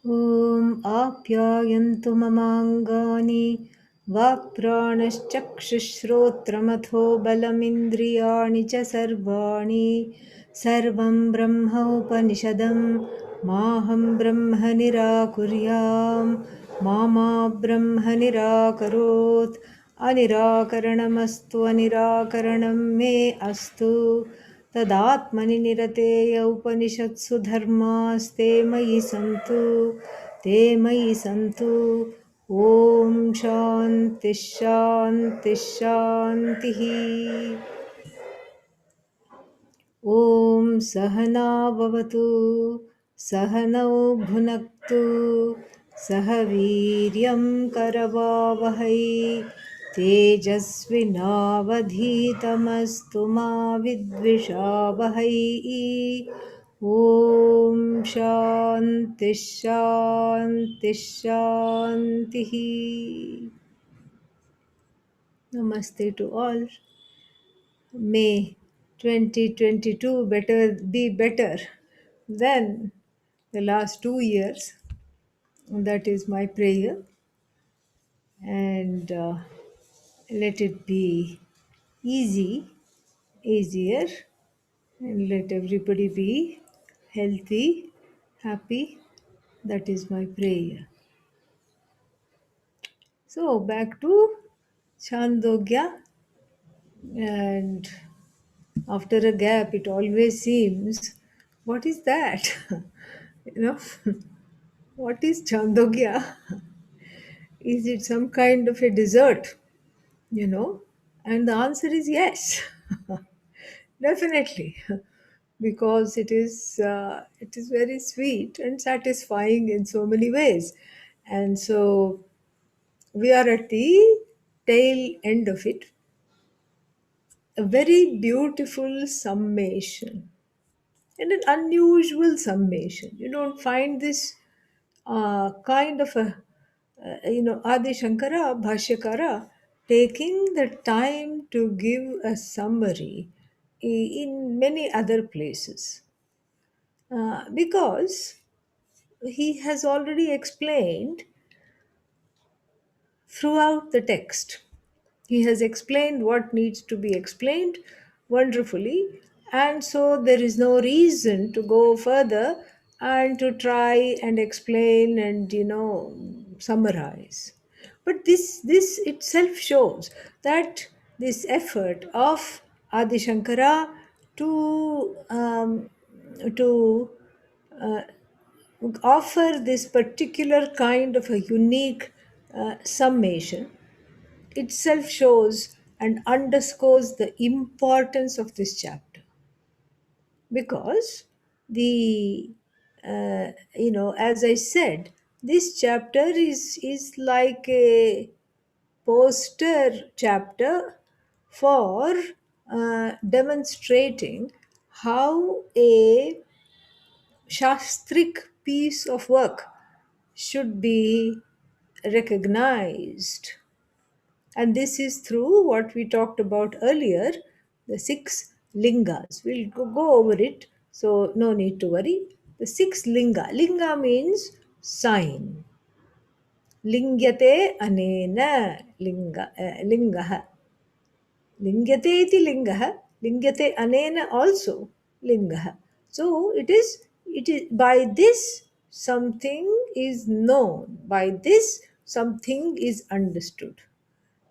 ॐ आप्यायन्तु ममाङ्गानि वाक्प्राणश्चक्षुश्रोत्रमथो बलमिन्द्रियाणि च सर्वाणि सर्वं ब्रह्म उपनिषदं माहं ब्रह्म निराकुर्यां मा ब्रह्म निराकरोत् अनिराकरणमस्तु अनिराकरणं मे अस्तु तदात्मनि निरतेय उपनिषत्सु धर्मास्ते मयि सन्तु ते मयि सन्तु ॐ शान्तिः शान्तिः शान्तिः ॐ सहना भवतु सहनौ भुनक्तु सह वीर्यं करवावहै तेजस्विनावधीतमस्तु मा विद्विषावहै ॐ शान्तिः शान्तिः शान्तिः Namaste to all. May 2022 be better than the last 2 years. That is my prayer. And let it be easier, and let everybody be healthy, happy. That is my prayer. So, back to Chandogya. And after a gap, it always seems, what is that? you know, what is Chandogya? Is it some kind of a dessert? You know? And the answer is yes, definitely, because it is very sweet and satisfying in so many ways. And so we are at the tail end of it. A very beautiful summation and an unusual summation. You don't find this kind of a, Adi Shankara, Bhashyakara, taking the time to give a summary in many other places. Because he has already explained throughout the text. He has explained what needs to be explained wonderfully, and so there is no reason to go further and to try and explain and summarize. But this itself shows that this effort of Adi Shankara to uh, offer this particular kind of a unique summation itself shows and underscores the importance of this chapter, because the as I said, this chapter is like a poster chapter for demonstrating how a shastric piece of work should be recognized. And this is through what we talked about earlier, the six lingas. We'll go over it, so no need to worry. The six linga. Linga means sign. Lingyate anena lingaha. Lingyate iti lingaha. Lingyate anena also lingaha. So it is by this something is known. By this something is understood.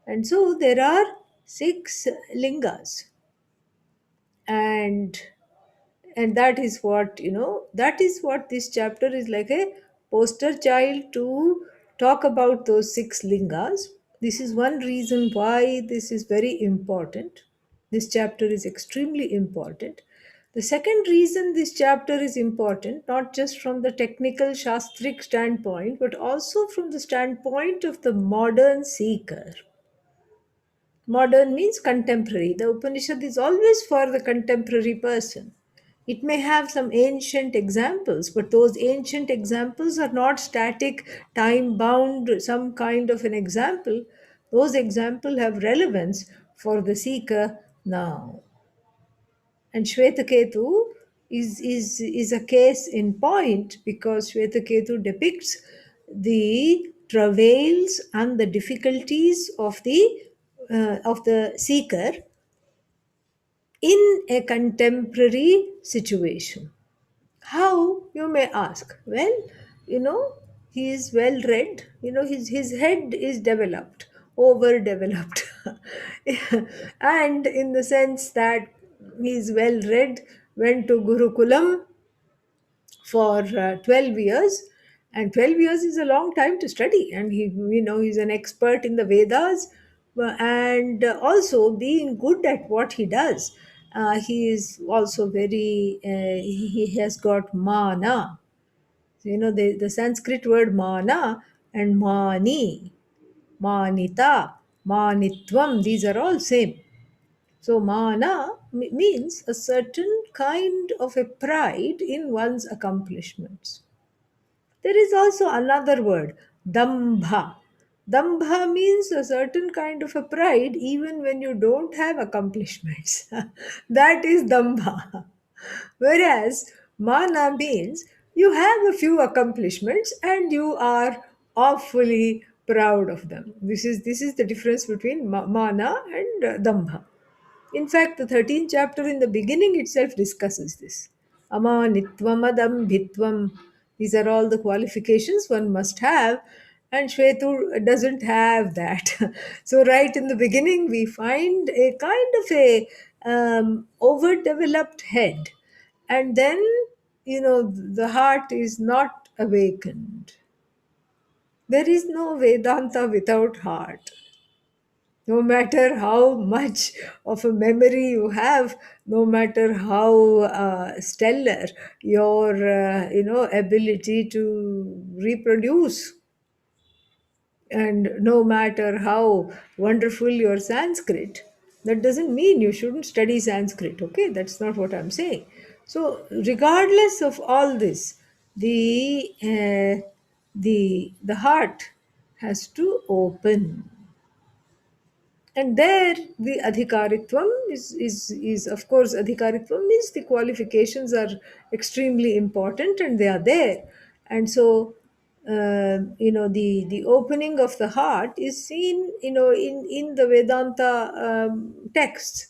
And so there are six lingas, and that is what that is what this chapter is like, a poster child to talk about those six lingas. This is one reason why this is very important. This chapter is extremely important. The second reason this chapter is important, not just from the technical shastric standpoint, but also from the standpoint of the modern seeker. Modern means contemporary. The Upanishad is always for the contemporary person. It may have some ancient examples, but those ancient examples are not static, time bound, some kind of an example. Those examples have relevance for the seeker now. And Shvetaketu is a case in point, because Shvetaketu depicts the travails and the difficulties of the seeker in a contemporary situation. How, you may ask? Well, he is well read. His head is developed, overdeveloped, and in the sense that he is well read, went to Gurukulam for 12 years, and 12 years is a long time to study, and he's an expert in the Vedas, and also being good at what he does. He is also very he has got mana. The Sanskrit word mana and mani, manita, manitvam, these are all same. So mana means a certain kind of a pride in one's accomplishments. There is also another word, dambha. Dambha means a certain kind of a pride even when you don't have accomplishments. That is dambha. Whereas mana means you have a few accomplishments and you are awfully proud of them. This is the difference between mana and dambha. In fact, the 13th chapter in the beginning itself discusses this. Amanitvam adambhitvam. These are all the qualifications one must have, and Shvetu doesn't have that. So, right in the beginning, we find a kind of a overdeveloped head, and then, the heart is not awakened. There is no Vedanta without heart. No matter how much of a memory you have, no matter how stellar your ability to reproduce, and no matter how wonderful your Sanskrit, that doesn't mean you shouldn't study Sanskrit. Okay, that's not what I'm saying. So regardless of all this, the heart has to open, and there the adhikaritvam is of course, adhikaritvam means the qualifications are extremely important and they are there. And so the opening of the heart is seen in the Vedanta texts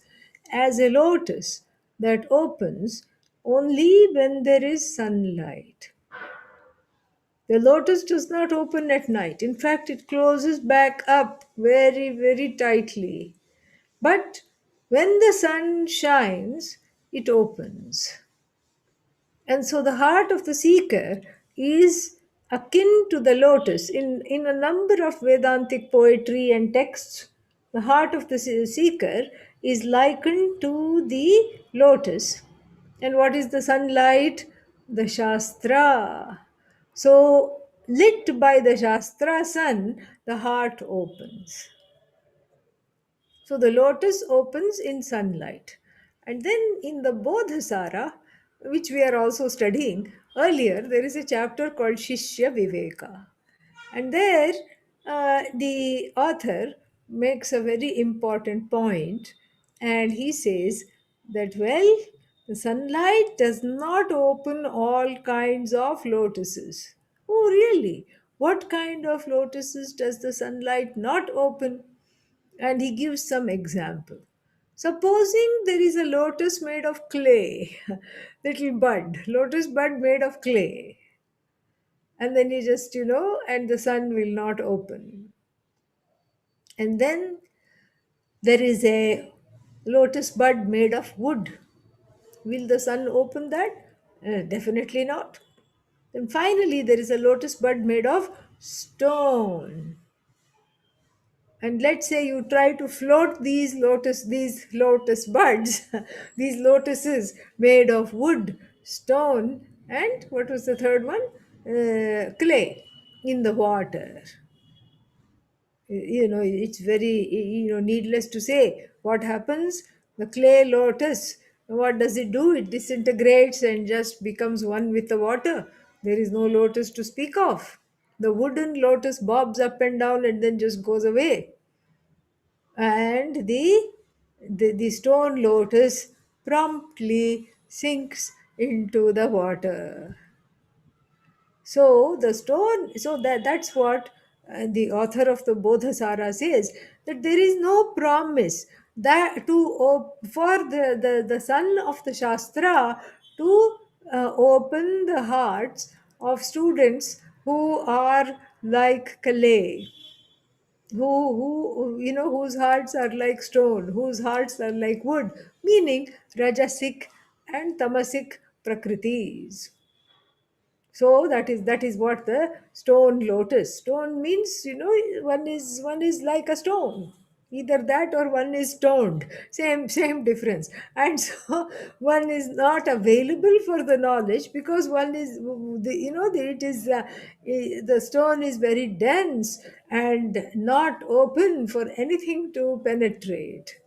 as a lotus that opens only when there is sunlight. The lotus does not open at night. In fact, it closes back up very, very tightly. But when the sun shines, it opens. And so the heart of the seeker is akin to the lotus. In a number of Vedantic poetry and texts, the heart of the seeker is likened to the lotus. And what is the sunlight? The Shastra. So, lit by the Shastra sun, the heart opens. So the lotus opens in sunlight. And then in the Bodhisara, which we are also studying earlier, there is a chapter called Shishya Viveka. And there, the author makes a very important point, and he says that, well, the sunlight does not open all kinds of lotuses. Oh, really? What kind of lotuses does the sunlight not open? And he gives some example. Supposing there is a lotus made of clay, little bud, lotus bud made of clay, and then you just, and the sun will not open. And then there is a lotus bud made of wood. Will the sun open that? Definitely not. Then finally, there is a lotus bud made of stone. And let's say you try to float these lotus buds, these lotuses made of wood, stone, and what was the third one? Clay, in the water. It's very, needless to say what happens. The clay lotus, what does it do? It disintegrates and just becomes one with the water. There is no lotus to speak of. The wooden lotus bobs up and down and then just goes away, and the stone lotus promptly sinks into the water. So the stone, so that's what the author of the Bodhasara says, that there is no promise that for the son of the Shastra to open the hearts of students who are like clay, whose hearts are like stone, whose hearts are like wood, meaning rajasic and tamasic prakritis. So that is what the stone lotus. Stone means, one is like a stone. Either that or one is stoned. Same difference. And so one is not available for the knowledge because one is it is the stone is very dense and not open for anything to penetrate.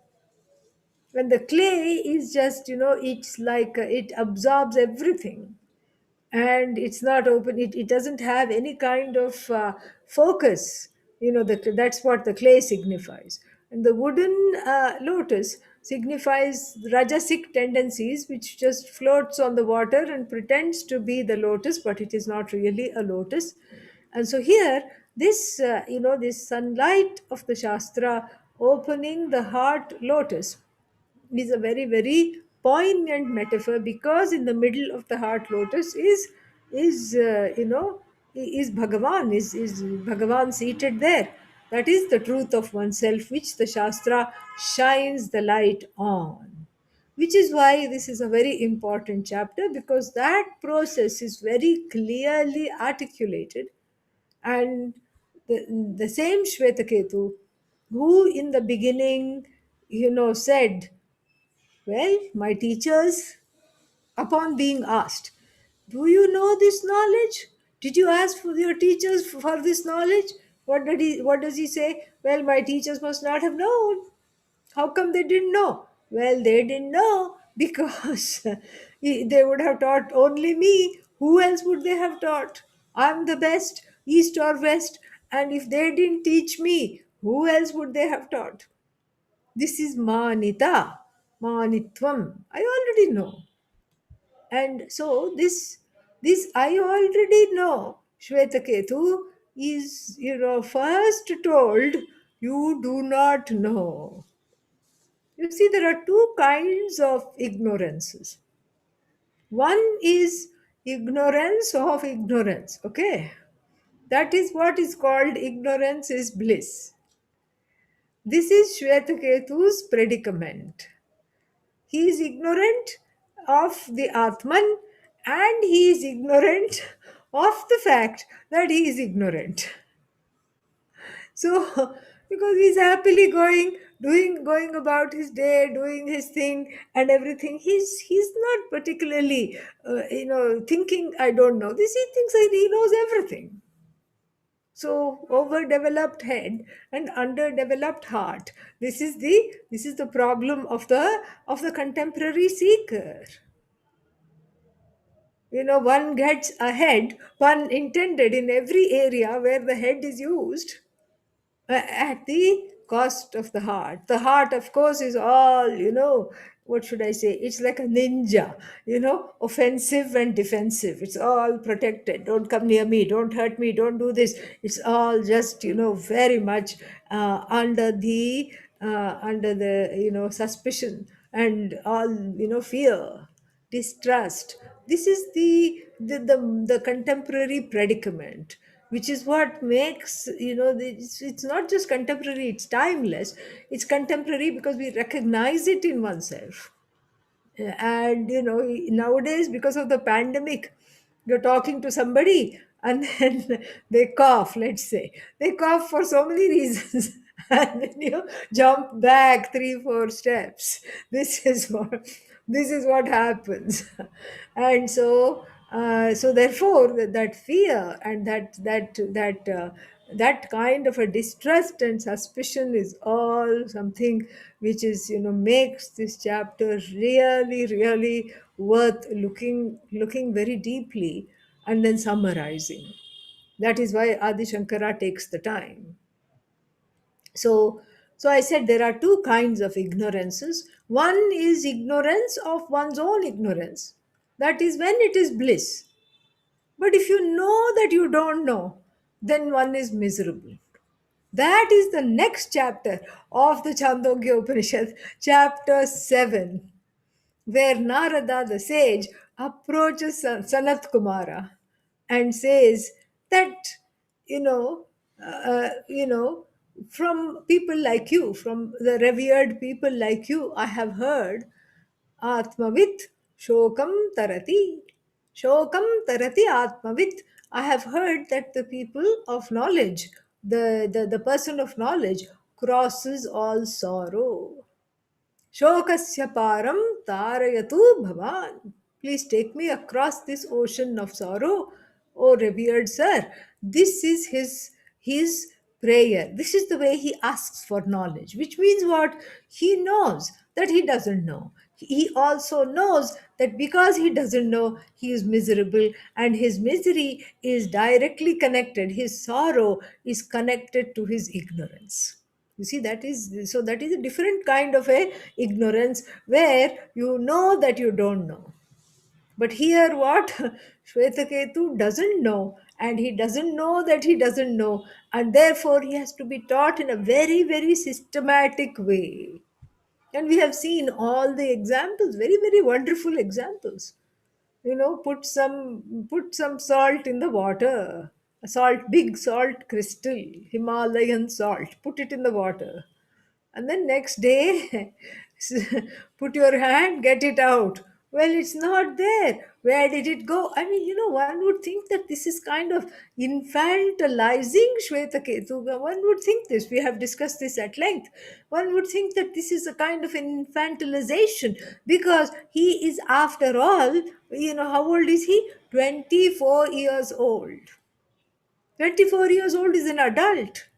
When the clay is just, it's like it absorbs everything and it's not open, it doesn't have any kind of focus. That's what the clay signifies. And the wooden lotus signifies rajasic tendencies, which just floats on the water and pretends to be the lotus, but it is not really a lotus. And so here, this sunlight of the Shastra opening the heart lotus is a very, very poignant metaphor, because in the middle of the heart lotus is Bhagavan, is Bhagavan seated there. That is the truth of oneself, which the Shastra shines the light on. Which is why this is a very important chapter, because that process is very clearly articulated. And the same Shvetaketu, who in the beginning, said, well, my teachers, upon being asked, do you know this knowledge? Did you ask for your teachers for this knowledge? What does he say? Well, my teachers must not have known. How come they didn't know? Well, they didn't know because they would have taught only me. Who else would they have taught? I'm the best, east or west, and if they didn't teach me, who else would they have taught? This is manita, manitvam. I already know. And so this I already know. Shvetaketu is, first told, you do not know. You see, there are two kinds of ignorances. One is ignorance of ignorance, okay? That is what is called ignorance is bliss. This is Shvetaketu's predicament. He is ignorant of the Atman and he is ignorant of the fact that he is ignorant. So, because he's happily going about his day, doing his thing and everything, he's not particularly, thinking, I don't know this. He thinks that he knows everything. So, overdeveloped head and underdeveloped heart. This is the problem of the contemporary seeker. One gets ahead, pun intended, in every area where the head is used, at the cost of the heart. The heart, of course, is all, what should I say? It's like a ninja, offensive and defensive. It's all protected. Don't come near me. Don't hurt me. Don't do this. It's all just, very much under the suspicion and all, fear, distrust. This is the contemporary predicament, which is what makes, it's not just contemporary, it's timeless. It's contemporary because we recognize it in oneself. And nowadays, because of the pandemic, you're talking to somebody and then they cough, let's say they cough for so many reasons and then you jump back 3 4 steps. This is what happens. And so therefore that fear and that kind of a distrust and suspicion is all something which is, makes this chapter really, really worth looking very deeply and then summarizing. That is why Adi Shankara takes the time. So so I said there are two kinds of ignorances. One is ignorance of one's own ignorance. That is when it is bliss. But if you know that you don't know, then one is miserable. That is the next chapter of the Chandogya Upanishad, chapter 7, where Narada the sage approaches Sanat Kumara and says that, you know, you know, from people like you, from the revered people like you, I have heard Atmavit Shokam Tarati. Shokam Tarati Atmavit. I have heard that the people of knowledge, the person of knowledge, crosses all sorrow. Shokasya param tarayatu bhavan. Please take me across this ocean of sorrow, O revered sir. This is his prayer. This is the way he asks for knowledge, which means what? He knows that he doesn't know. He also knows that because he doesn't know, he is miserable, and his misery is directly connected. His sorrow is connected to his ignorance. You see, that is so, that is a different kind of a ignorance where you know that you don't know. But here, what? Shvetaketu doesn't know, and he doesn't know that he doesn't know, and therefore he has to be taught in a very, very systematic way. And we have seen all the examples, very, very wonderful examples. Put some salt in the water, a salt, big salt crystal, Himalayan salt, put it in the water, and then next day put your hand, get it out. Well, it's not there. Where did it go? I mean, one would think that this is kind of infantilizing Shvetaketu. One would think this. We have discussed this at length. One would think that this is a kind of infantilization, because he is, after all, how old is he? 24 years old. 24 years old is an adult.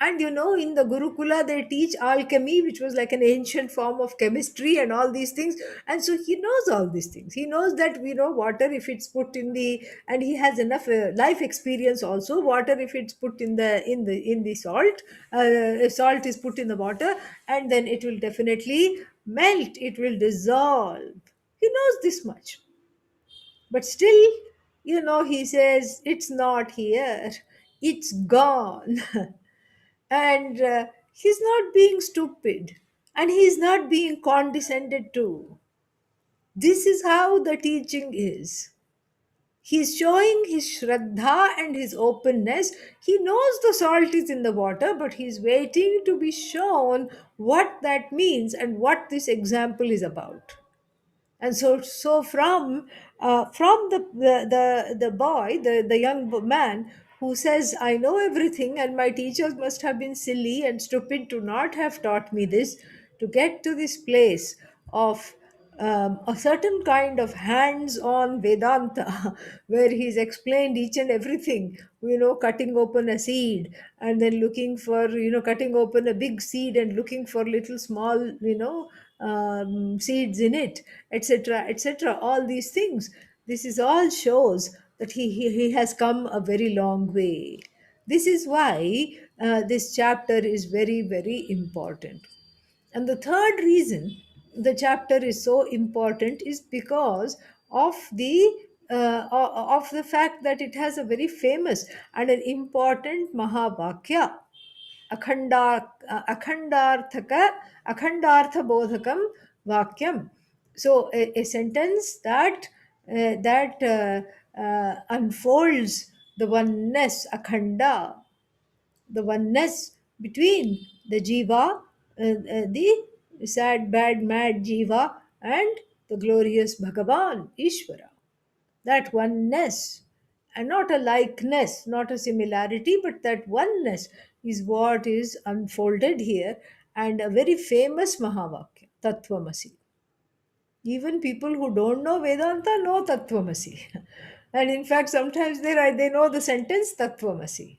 And in the Gurukula, they teach alchemy, which was like an ancient form of chemistry and all these things. And so he knows all these things. He knows that, water, if it's put in and he has enough life experience also. Water, if it's put in the salt, salt is put in the water, and then it will definitely melt. It will dissolve. He knows this much. But still, he says, it's not here. It's gone. And he's not being stupid, and he's not being condescended to. This is how the teaching is. He's showing his shraddha and his openness. He knows the salt is in the water, but he's waiting to be shown what that means and what this example is about. And so from the boy, the young man who says, I know everything, and my teachers must have been silly and stupid to not have taught me this, to get to this place of a certain kind of hands-on Vedanta, where he's explained each and everything, cutting open a seed, and then looking for, cutting open a big seed and looking for little small, seeds in it, etc., etc., all these things. This is all shows that he has come a very long way. This is why this chapter is very, very important. And the third reason the chapter is so important is because of the fact that it has a very famous and an important Mahavakya, akhandarthaka akhandartha bodhakam vakyam. So a sentence that unfolds the oneness, akhanda, the oneness between the jiva, the sad, bad, mad jiva, and the glorious Bhagavan, Ishvara. That oneness, and not a likeness, not a similarity, but that oneness is what is unfolded here, and a very famous Mahavakya, Tattvamasi. Even people who don't know Vedanta know Tattvamasi. And in fact, sometimes they know the sentence Tattvamasi.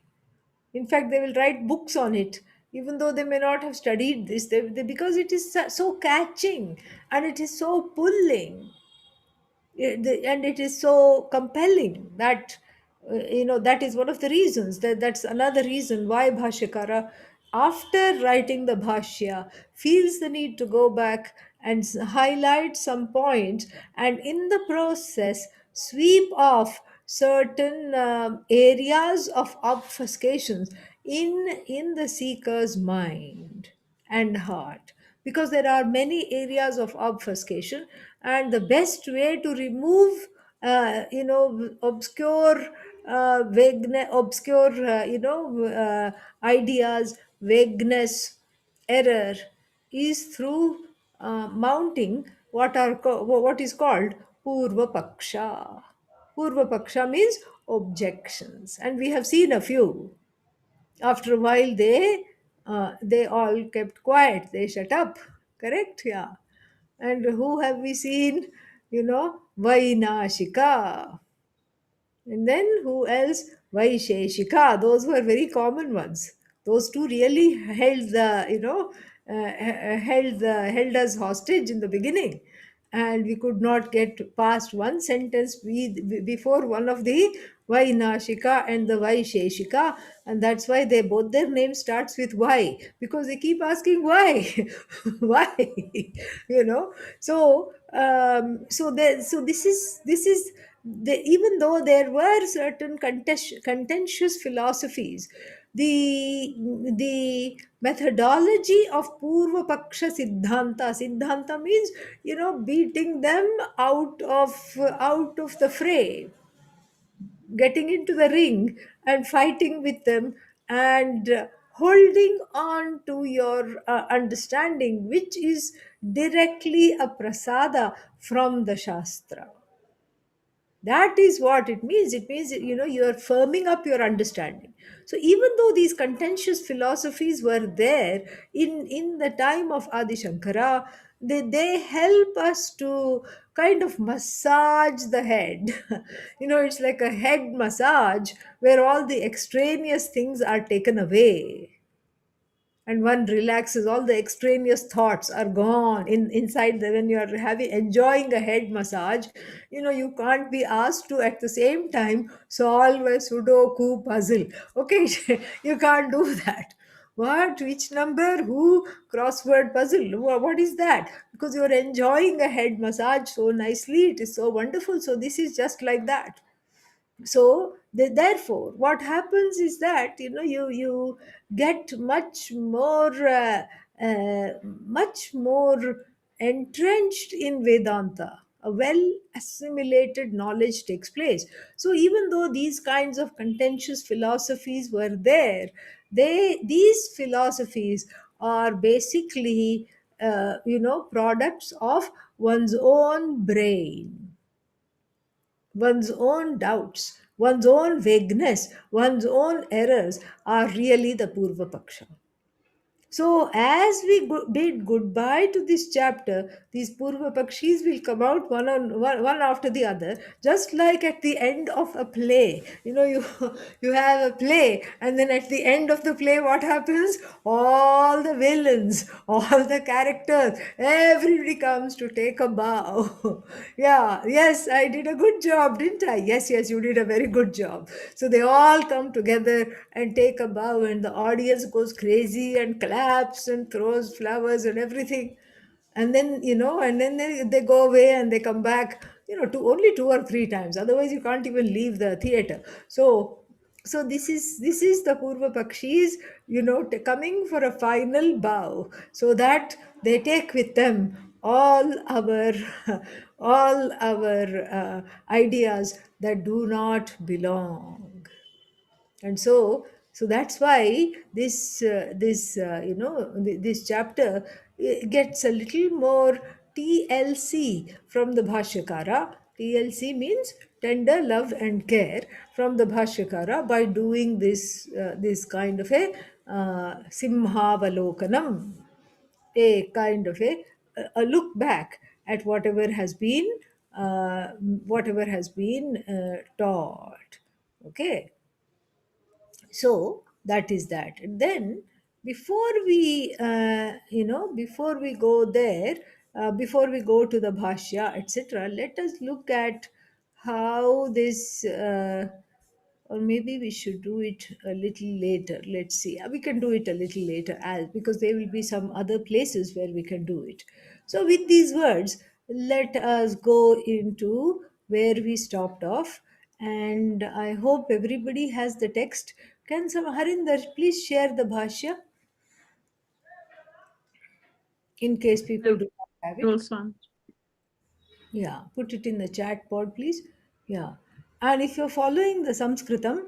In fact, they will write books on it, even though they may not have studied this, because it is so catching, and it is so pulling, and it is so compelling that that is one of the reasons, that's another reason why Bhashyakara after writing the bhashya, feels the need to go back and highlight some points, and in the process sweep off certain areas of obfuscations in the seeker's mind and heart, because there are many areas of obfuscation, and the best way to remove obscure obscure ideas, vagueness, error, is through mounting what is called purva paksha. Purva paksha means objections, and we have seen a few. After a while, they all kept quiet. They shut up. Correct? Yeah. And who have we seen? Vainashika. And then who else? Vaisheshika. Those were very common ones. Those two really held the, held us hostage in the beginning, and we could not get past one sentence before one of the Vainashika and the Vaisheshika, and that's why they both their name starts with Y, because they keep asking why, why, you know. So this is even though there were certain contentious philosophies, the methodology of purva paksha siddhanta means, beating them out of the fray, getting into the ring and fighting with them, and holding on to your understanding, which is directly a prasada from the shastra. That is what it means. It means, you are firming up your understanding. So even though these contentious philosophies were there in the time of Adi Shankara, they help us to kind of massage the head. It's like a head massage where all the extraneous things are taken away, and one relaxes. All the extraneous thoughts are gone inside when you are having enjoying a head massage. You can't be asked to at the same time solve a sudoku puzzle. Okay. You can't do that. What, which number, who, crossword puzzle, what is that? Because you're enjoying a head massage so nicely, it is so wonderful. So this is just like that. So therefore what happens is that, you get much more entrenched in Vedanta. A well assimilated knowledge takes place. So even though these kinds of contentious philosophies were there, these philosophies are basically products of one's own brain, one's own doubts, one's own vagueness, one's own errors are really the Purva Paksha. So, as we bid goodbye to this chapter, these Purva Pakshis will come out one after the other, just like at the end of a play. You have a play, and then at the end of the play, what happens? All the villains, all the characters, everybody comes to take a bow. Yeah, yes, I did a good job, didn't I? Yes, yes, you did a very good job. So they all come together and take a bow, and the audience goes crazy and claps and throws flowers and everything. And then, they go away and they come back, only 2 or 3 times. Otherwise, you can't even leave the theater. So this is the Purva Pakshis, coming for a final bow, so that they take with them all our ideas that do not belong. And so that's why this chapter gets a little more TLC from the Bhashyakara. TLC means tender love and care from the Bhashyakara, by doing this kind of a Simhavalokanam, a kind of a look back at whatever has been taught. Okay. So that is that. And then before we go there, before we go to the bhashya, etc., let us look at how this or maybe we should do it a little later. Let's see. We can do it a little later as because there will be some other places where we can do it. So, with these words, let us go into where we stopped off. And I hope everybody has the text. Can some Harinder please share the bhashya in case people I do not have it? also want. Yeah, put it in the chat pod, please. Yeah, and if you're following the Sanskritam,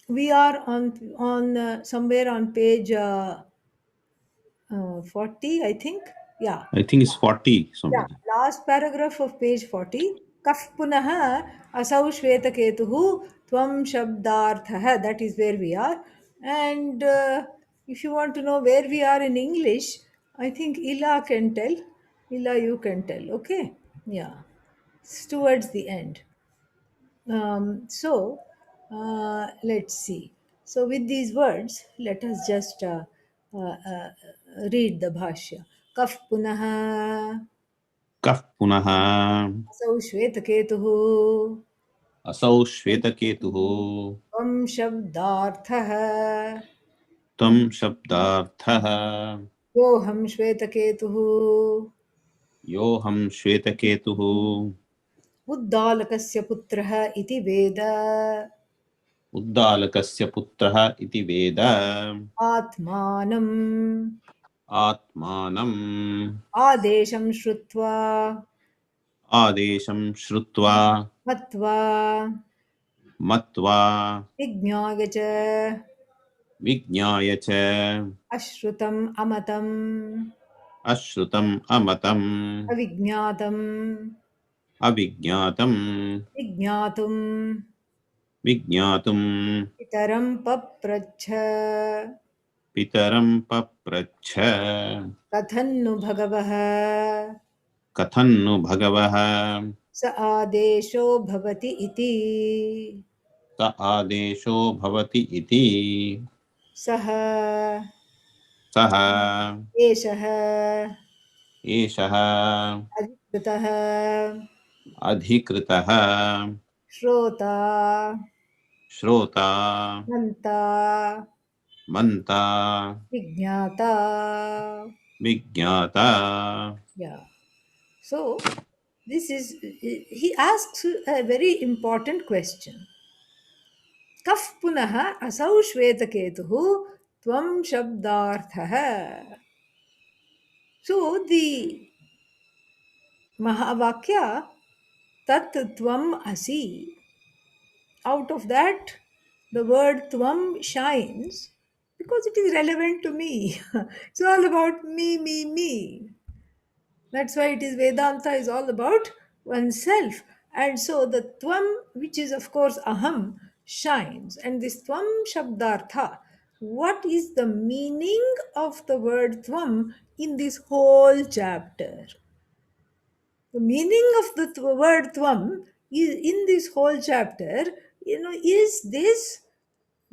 we are on somewhere on page 40, I think. Yeah, I think it's 40, yeah. Swamiji. Last paragraph of page 40. Kaf punaha asau shvetaketuhu tvam shabdarthah. That is where we are. And if you want to know where we are in English, I think Ila can tell. Ila, you can tell. Okay. Yeah. It's towards the end. Let's see. So, with these words, let us just read the bhashya. Kaf punaha Kah punaha असौ श्वेतकेतुः asau shvetaketuhu त्वं शब्दार्थः tam shabdarthaha योऽहं श्वेतकेतुः yoham shvetaketuhu उद्दालकस्य पुत्रः इति वेद uddalakasya putraha iti veda आत्मानम् atmanam आदेशं श्रुत्वा adesham shrutva मत्वा matva विज्ञाय च vijñāya ca अश्रुतम् अमतम् ashrutam amatam अविज्ञातम् avijñātam विज्ञातुम् vijñātum इतरं पप्रच्छ pitaram papracha कथन्नु भगवः kathannu bhagavaha स आदेशो भवति इति sa adesho bhavati iti सः saha एषः एषः अधिकृतः अधिकृतः श्रोता श्रोता मन्ता मन्ता विज्ञाता. विज्ञाता. Yeah. So this is he asks a very important question. कफ पुनः असौ श्वेतकेतुः त्वं शब्दार्थः. So the Mahavakya tat tvam asi, out of that the word tvam shines because it is relevant to me. It's all about me. That's why it is Vedanta is all about oneself. And so the tvam, which is of course aham, shines. And this tvam shabdartha, what is the meaning of the word tvam in this whole chapter? The meaning of the word tvam is in this whole chapter, is this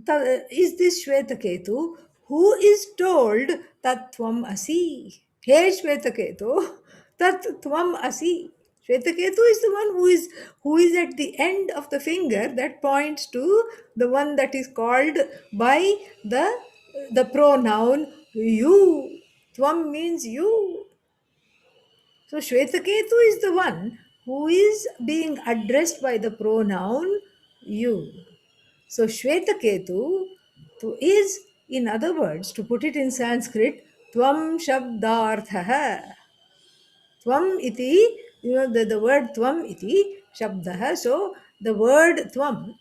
Shvetaketu who is told that tvam asi. Hey Shvetaketu, tat tvam asi. Shvetaketu is the one who is at the end of the finger that points to the one that is called by the pronoun you. Tvam means you. So Shvetaketu is the one who is being addressed by the pronoun you. So Shvetaketu is, in other words, to put it in Sanskrit, Tvam Shabdarthaha. Tvam iti, the word Tvam iti Shabdaha. So the word Tvam,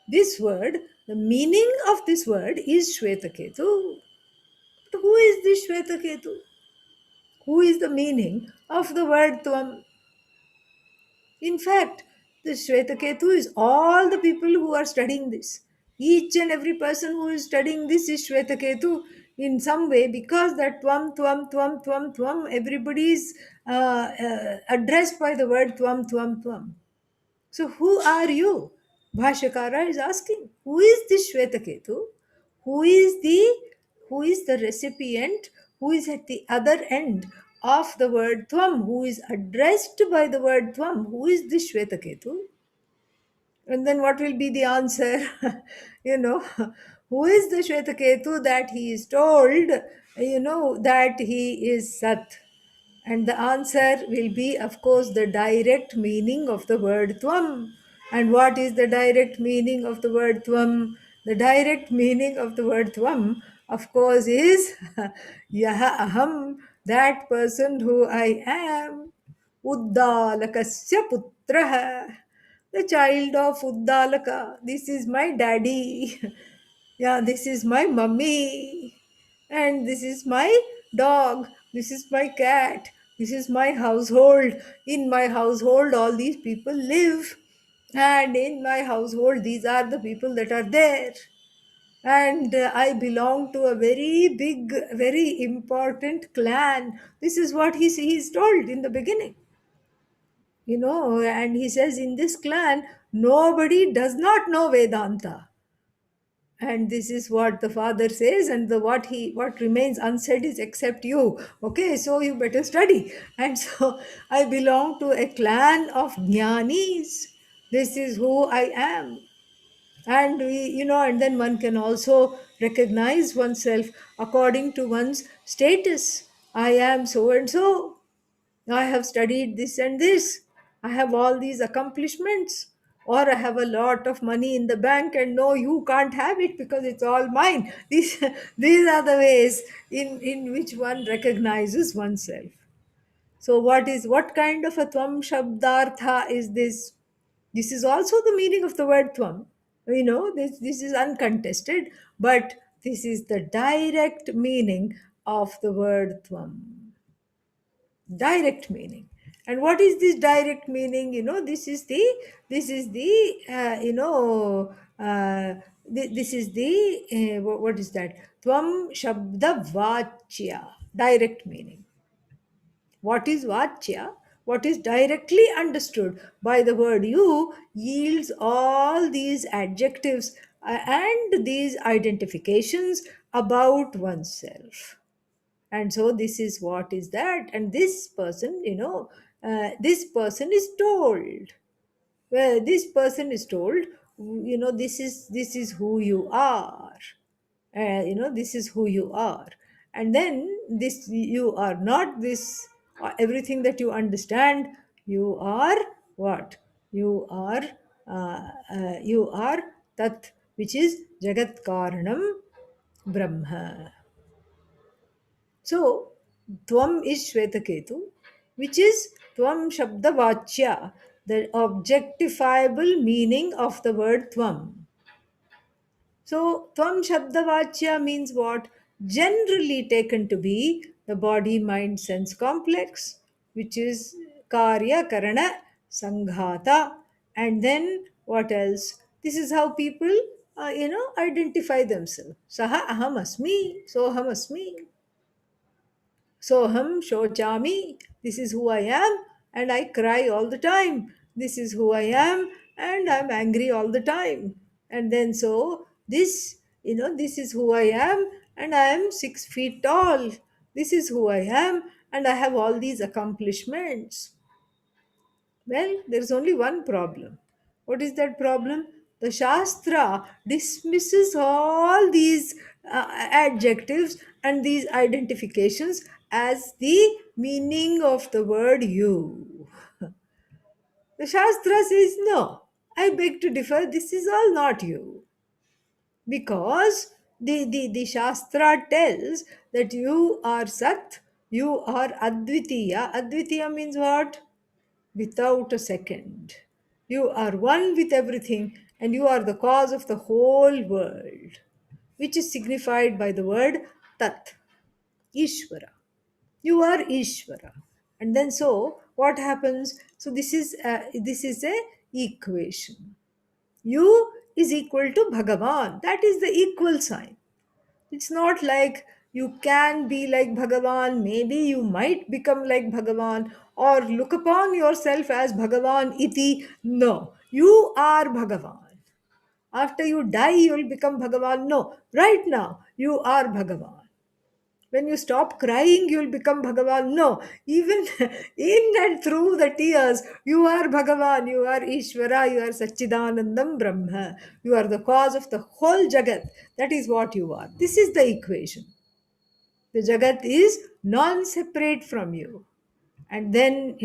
this word, the meaning of this word is Shvetaketu. But who is this Shvetaketu? Who is the meaning of the word Tvam? In fact, the Shvetaketu is all the people who are studying this. Each and every person who is studying this is Shvetaketu in some way because that tvam, everybody is addressed by the word tvam. So, who are you? Bhashakara is asking, who is this Shvetaketu? Who is the who is the recipient? Who is at the other end of the word Tvam? Who is addressed by the word Tvam? Who is this Shvetaketu? And then what will be the answer? you know, who is the Shvetaketu that he is told, that he is Sat? And the answer will be, of course, the direct meaning of the word Tvam. And what is the direct meaning of the word Tvam? The direct meaning of the word Tvam, of course, is Yaha Aham, that person who I am. Uddalakasya putraha, the child of Uddalaka. This is my daddy. Yeah, this is my mummy. And this is my dog. This is my cat. This is my household. In my household, all these people live. And in my household, these are the people that are there. And I belong to a very big, very important clan. This is what he's told in the beginning. And he says in this clan nobody does not know Vedanta. And this is what the father says, and what remains unsaid is except you. Okay, so you better study. And so I belong to a clan of jnanis. This is who I am. And and then one can also recognize oneself according to one's status. I am so and so. I have studied this and this. I have all these accomplishments. Or I have a lot of money in the bank, and no, you can't have it because it's all mine. These are the ways in which one recognizes oneself. So, what kind of a Tvam Shabdartha is this? This is also the meaning of the word Tvam. This is uncontested, but this is the direct meaning of the word Tvam. Direct meaning. And what is this direct meaning? This is the this is the what is that? Tvam shabda vachya. Direct meaning. What is vachya? What is directly understood by the word you yields all these adjectives and these identifications about oneself. And so this is what is that. And this person, this person is told, well, this person is told, this is who you are. This is who you are. And then this, you are not this, everything that you understand. You are what? You are uh, uh, you are tat, which is jagat karanam brahma. So, Tvam is Shvetaketu, which is Tvam Shabdavachya, the objectifiable meaning of the word Tvam. So, Tvam Shabdavachya means what? Generally taken to be the body mind sense complex, which is Karya Karana Sanghata. And then what else? This is how people, identify themselves. Saha aham asmi, so aham asmi. Soham Shochami, this is who I am, and I cry all the time. This is who I am, and I'm angry all the time. And then so this is who I am, and I am 6 feet tall. This is who I am, and I have all these accomplishments. Well, there's only one problem. What is that problem? The Shastra dismisses all these adjectives and these identifications as the meaning of the word you. The Shastra says, no, I beg to differ, this is all not you. Because the Shastra tells that you are Sat, you are Advitiya. Advitiya means what? Without a second. You are one with everything, and you are the cause of the whole world, which is signified by the word Tat, Ishvara. You are Ishvara. And then so what happens? So this is a equation. You is equal to Bhagavan. That is the equal sign. It's not like you can be like Bhagavan, maybe you might become like Bhagavan, or look upon yourself as Bhagavan iti. No, you are Bhagavan. After you die, you will become Bhagavan. No, right now, you are Bhagavan. When you stop crying, you'll become Bhagavan. No, even in and through the tears, you are Bhagavan, you are Ishvara, you are Satchidanandam Brahma. You are the cause of the whole Jagat. That is what you are. This is the equation. The Jagat is non separate from you. And then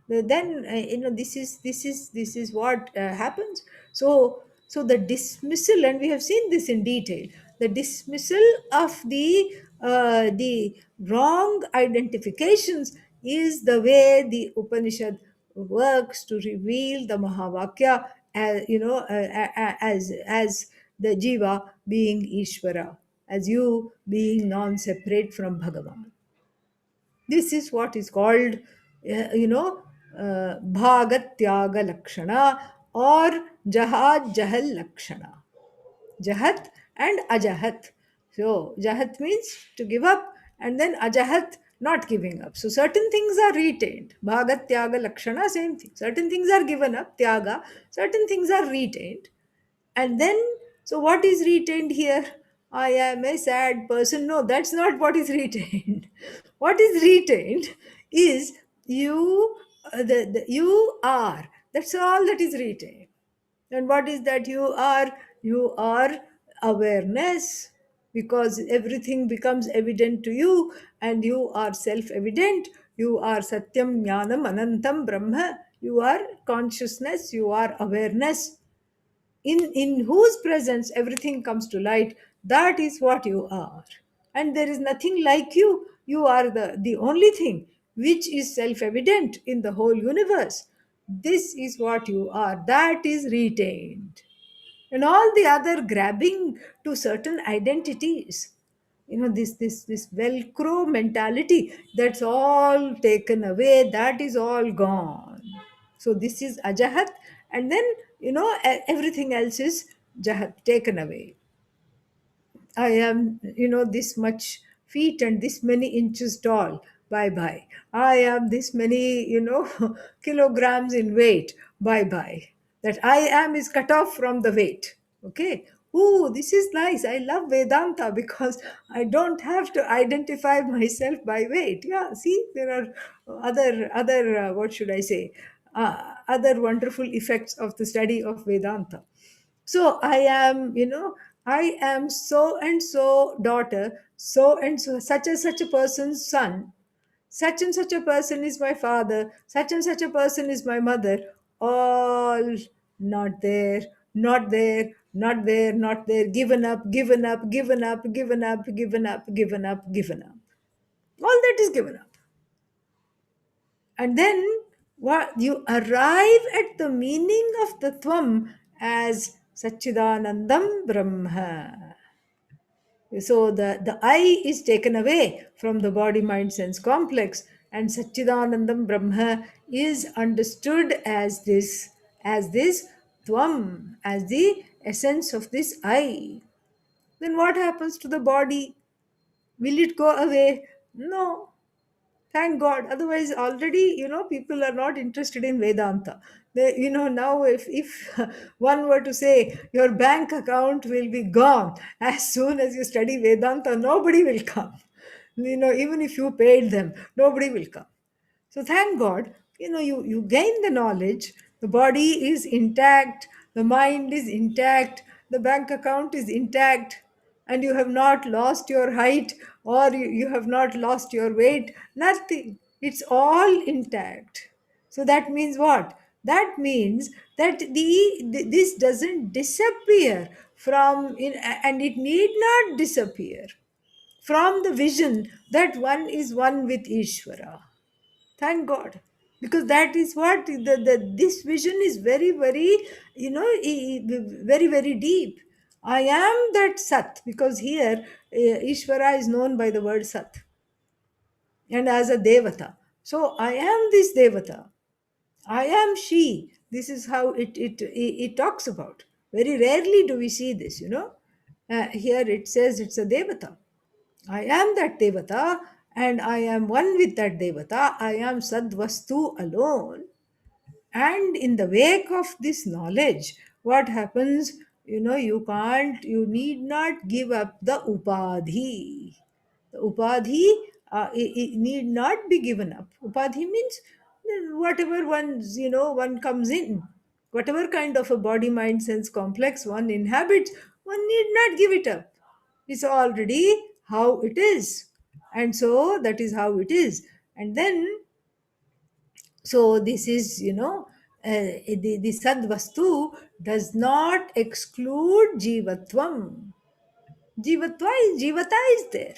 then this is what happens. So the dismissal, and we have seen this in detail, the dismissal of the wrong identifications is the way the Upanishad works to reveal the Mahavakya as as the Jiva being Ishvara, as you being non separate from Bhagavan. This is what is called, Bhagatyaga Lakshana or Jahat Jahal Lakshana. Jahat and Ajahat. So, Jahat means to give up, and then Ajahat, not giving up. So, certain things are retained. Bhagatyaga Lakshana, same thing. Certain things are given up, Tyaga, certain things are retained. And then, so what is retained here? I am a sad person. No, that's not what is retained. What is retained is you, you are. That's all that is retained. And what is that you are? You are awareness, because everything becomes evident to you, and you are self evident. You are Satyam Jnanam Anantam Brahma. You are consciousness, you are awareness, in whose presence everything comes to light. That is what you are. And there is nothing like you. You are the only thing which is self evident in the whole universe. This is what you are, that is retained. And all the other grabbing to certain identities, this velcro mentality, that's all taken away, that is all gone. So this is ajahat. And then everything else is jahat, taken away. I am, this much feet and this many inches tall. Bye bye. I am this many, kilograms in weight. Bye bye. That I am is cut off from the weight. Okay. Ooh, this is nice. I love Vedanta because I don't have to identify myself by weight. Yeah, see, there are other what should I say? Other wonderful effects of the study of Vedanta. So I am, I am so and so daughter, so and so, such a person's son, such and such a person is my father, such and such a person is my mother. All not there, not there, not there, not there, given up, given up, given up, given up, given up, given up, given up. All that is given up. And then what you arrive at the meaning of the Tvam as Satchidanandam Brahma. So the I is taken away from the body mind sense complex, and Satchidanandam Brahma is understood as this Tvam, as the essence of this I. Then what happens to the body? Will it go away? No. Thank God. Otherwise, already, people are not interested in Vedanta. Now if one were to say your bank account will be gone as soon as you study Vedanta, nobody will come. Even if you paid them, nobody will come. So thank God, you gain the knowledge, the body is intact, the mind is intact, the bank account is intact, and you have not lost your height, or you have not lost your weight, nothing. It's all intact. So that means what? That means that this doesn't disappear and it need not disappear from the vision that one is one with Ishvara. Thank God, because that is what this vision is very very, very very deep. I am that Sat, because here Ishvara is known by the word Sat and as a Devata. So I am this Devata. I am she. This is how it talks about. Very rarely do we see this, Here it says it's a Devata. I am that Devata, and I am one with that Devata. I am Sadvastu alone. And in the wake of this knowledge, what happens? You need not give up the Upadhi. The upadhi need not be given up. Upadhi means whatever one comes in, whatever kind of a body, mind, sense complex one inhabits, one need not give it up. It's already how it is. And so that is how it is. And then, so this is, the sadvastu does not exclude jivatvam. Jivata is there.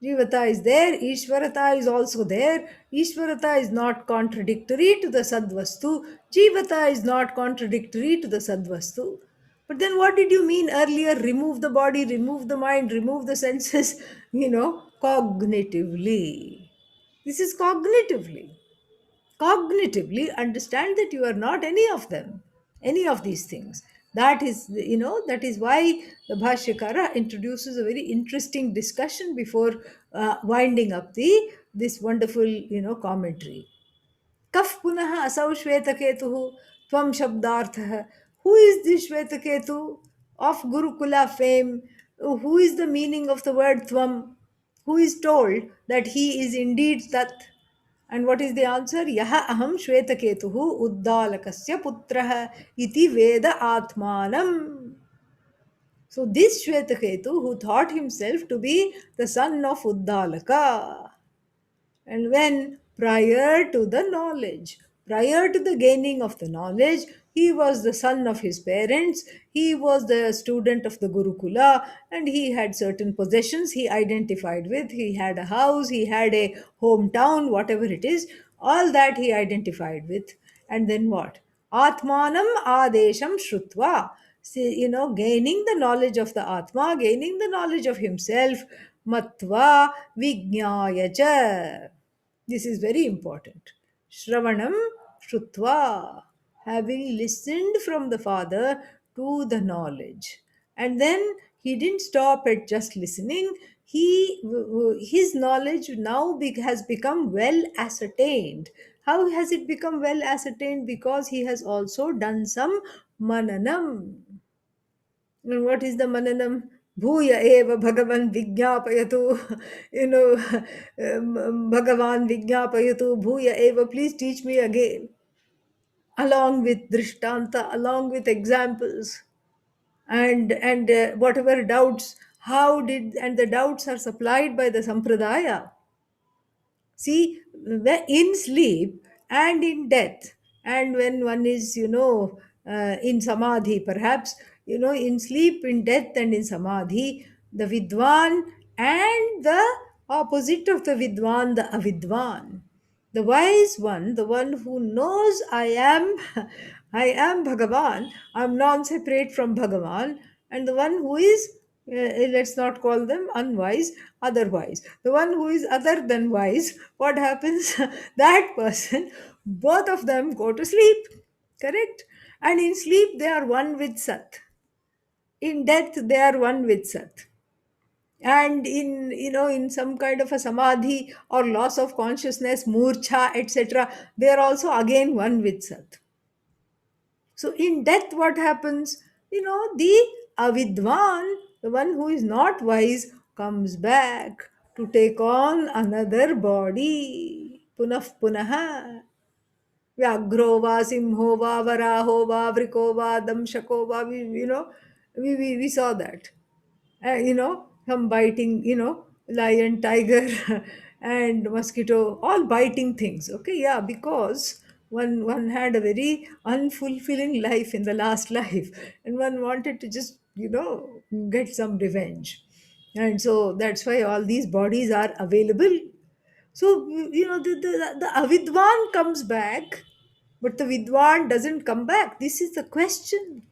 Jivata is there, Ishvarata is also there. Ishvarata is not contradictory to the Sadvastu. Jivata is not contradictory to the Sadvastu. But then what did you mean earlier? Remove the body, remove the mind, remove the senses, cognitively. This is cognitively. Cognitively understand that you are not any of them, any of these things. That is why the bhashyakara introduces a very interesting discussion before winding up the this wonderful commentary. कफ पुनः असौ श्वेतकेतुः त्वं शब्दार्थः. Who is this Shvetaketu of Gurukula fame? Who is the meaning of the word tvam? Who is told that he is indeed tat? And what is the answer? Yaha aham Shvetaketuhu uddalakasya putrah iti veda atmanam. So this Shvetaketu who thought himself to be the son of Uddalaka, and when prior to the gaining of the knowledge, he was the son of his parents, he was the student of the Gurukula, and he had certain possessions he identified with. He had a house, he had a hometown, whatever it is, all that he identified with. And then what? Atmanam adesham shrutva. See, gaining the knowledge of the Atma, gaining the knowledge of himself, matva vijnaya cha. This is very important. Shravanam Shrutva, having listened from the Father to the knowledge. And then he didn't stop at just listening. His knowledge now has become well ascertained. How has it become well ascertained? Because he has also done some mananam. And what is the mananam? Bhuya eva Bhagavan Vigyapayatu. Bhagavan Vigyapayatu. Bhuya eva. Please teach me again. Along with Drishtanta, along with examples, and whatever doubts, and the doubts are supplied by the Sampradaya. See, in sleep and in death, and when one is, in samadhi, perhaps, in sleep, in death, and in samadhi, the Vidwan and the opposite of the Vidwan, the Avidwan. The wise one, the one who knows I am, I am Bhagavan, I'm non separate from Bhagavan, and the one who is, let's not call them unwise, otherwise. The one who is other than wise, what happens? That person, both of them go to sleep, correct? And in sleep, they are one with Sat. In death, they are one with Sat. And in some kind of a samadhi or loss of consciousness, murcha, etc., they are also again one with Sat. So in death, what happens? The avidwan, the one who is not wise, comes back to take on another body. Punah punaha. Vyagro va simho va varaho va vriko va damshako va. We saw that. Some biting, lion, tiger, and mosquito, all biting things. Okay, yeah, because one had a very unfulfilling life in the last life, and one wanted to just, get some revenge. And so that's why all these bodies are available. So, the Avidwan comes back, but the Vidwan doesn't come back. This is the question.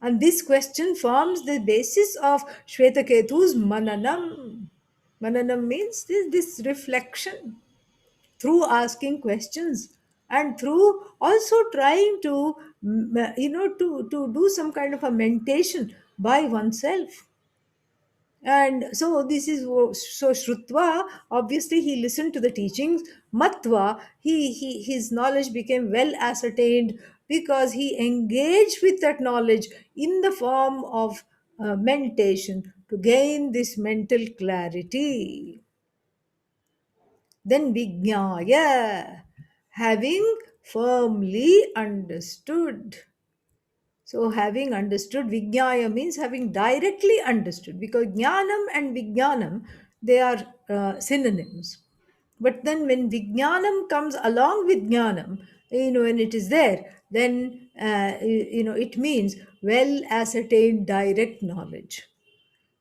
And this question forms the basis of Shvetaketu's Mananam. Mananam means this reflection through asking questions and through also trying to, to do some kind of a meditation by oneself. And so this is so Shrutva, obviously he listened to the teachings. Matva, his knowledge became well ascertained because he engaged with that knowledge in the form of meditation to gain this mental clarity. Then Vijnaya, having firmly understood. So, having understood, Vijnaya means having directly understood, because Jnanam and Vijnanam, they are synonyms. But then when Vijnanam comes along with Jnanam, when it is there, then, it means well ascertained direct knowledge.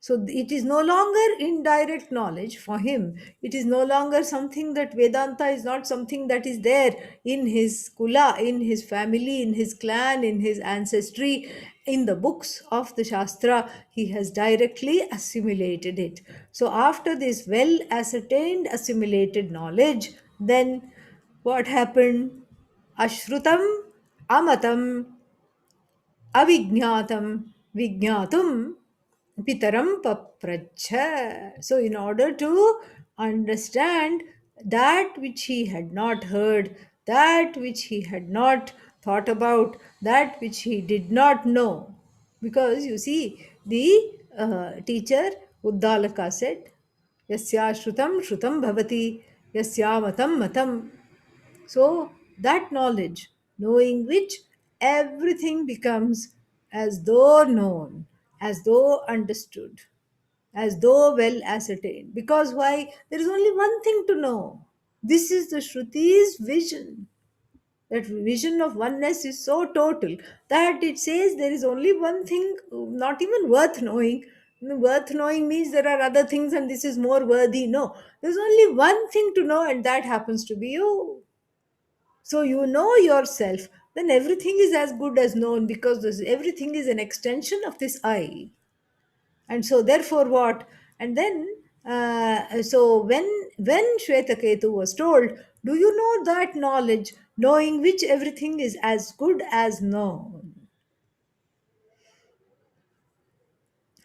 So it is no longer indirect knowledge for him. It is no longer something that Vedanta is not something that is there in his kula, in his family, in his clan, in his ancestry, in the books of the Shastra. He has directly assimilated it. So after this well ascertained assimilated knowledge, then what happened? Ashrutam, amatam, avijñatam vijñatum pitaram papracha. So in order to understand that which he had not heard, that which he had not thought about, that which he did not know, because you see the teacher Uddalaka said, yasya shrutam shrutam bhavati, yasya matam matam. So, that knowledge, knowing which everything becomes as though known, as though understood, as though well ascertained. Because why? There is only one thing to know. This is the Shruti's vision. That vision of oneness is so total that it says there is only one thing, not even worth knowing. Worth knowing means there are other things and this is more worthy. No, there's only one thing to know, and that happens to be you. So you know yourself, then everything is as good as known, because everything is an extension of this I. And so therefore what? And then so when Shvetaketu was told, do you know that knowledge, knowing which everything is as good as known?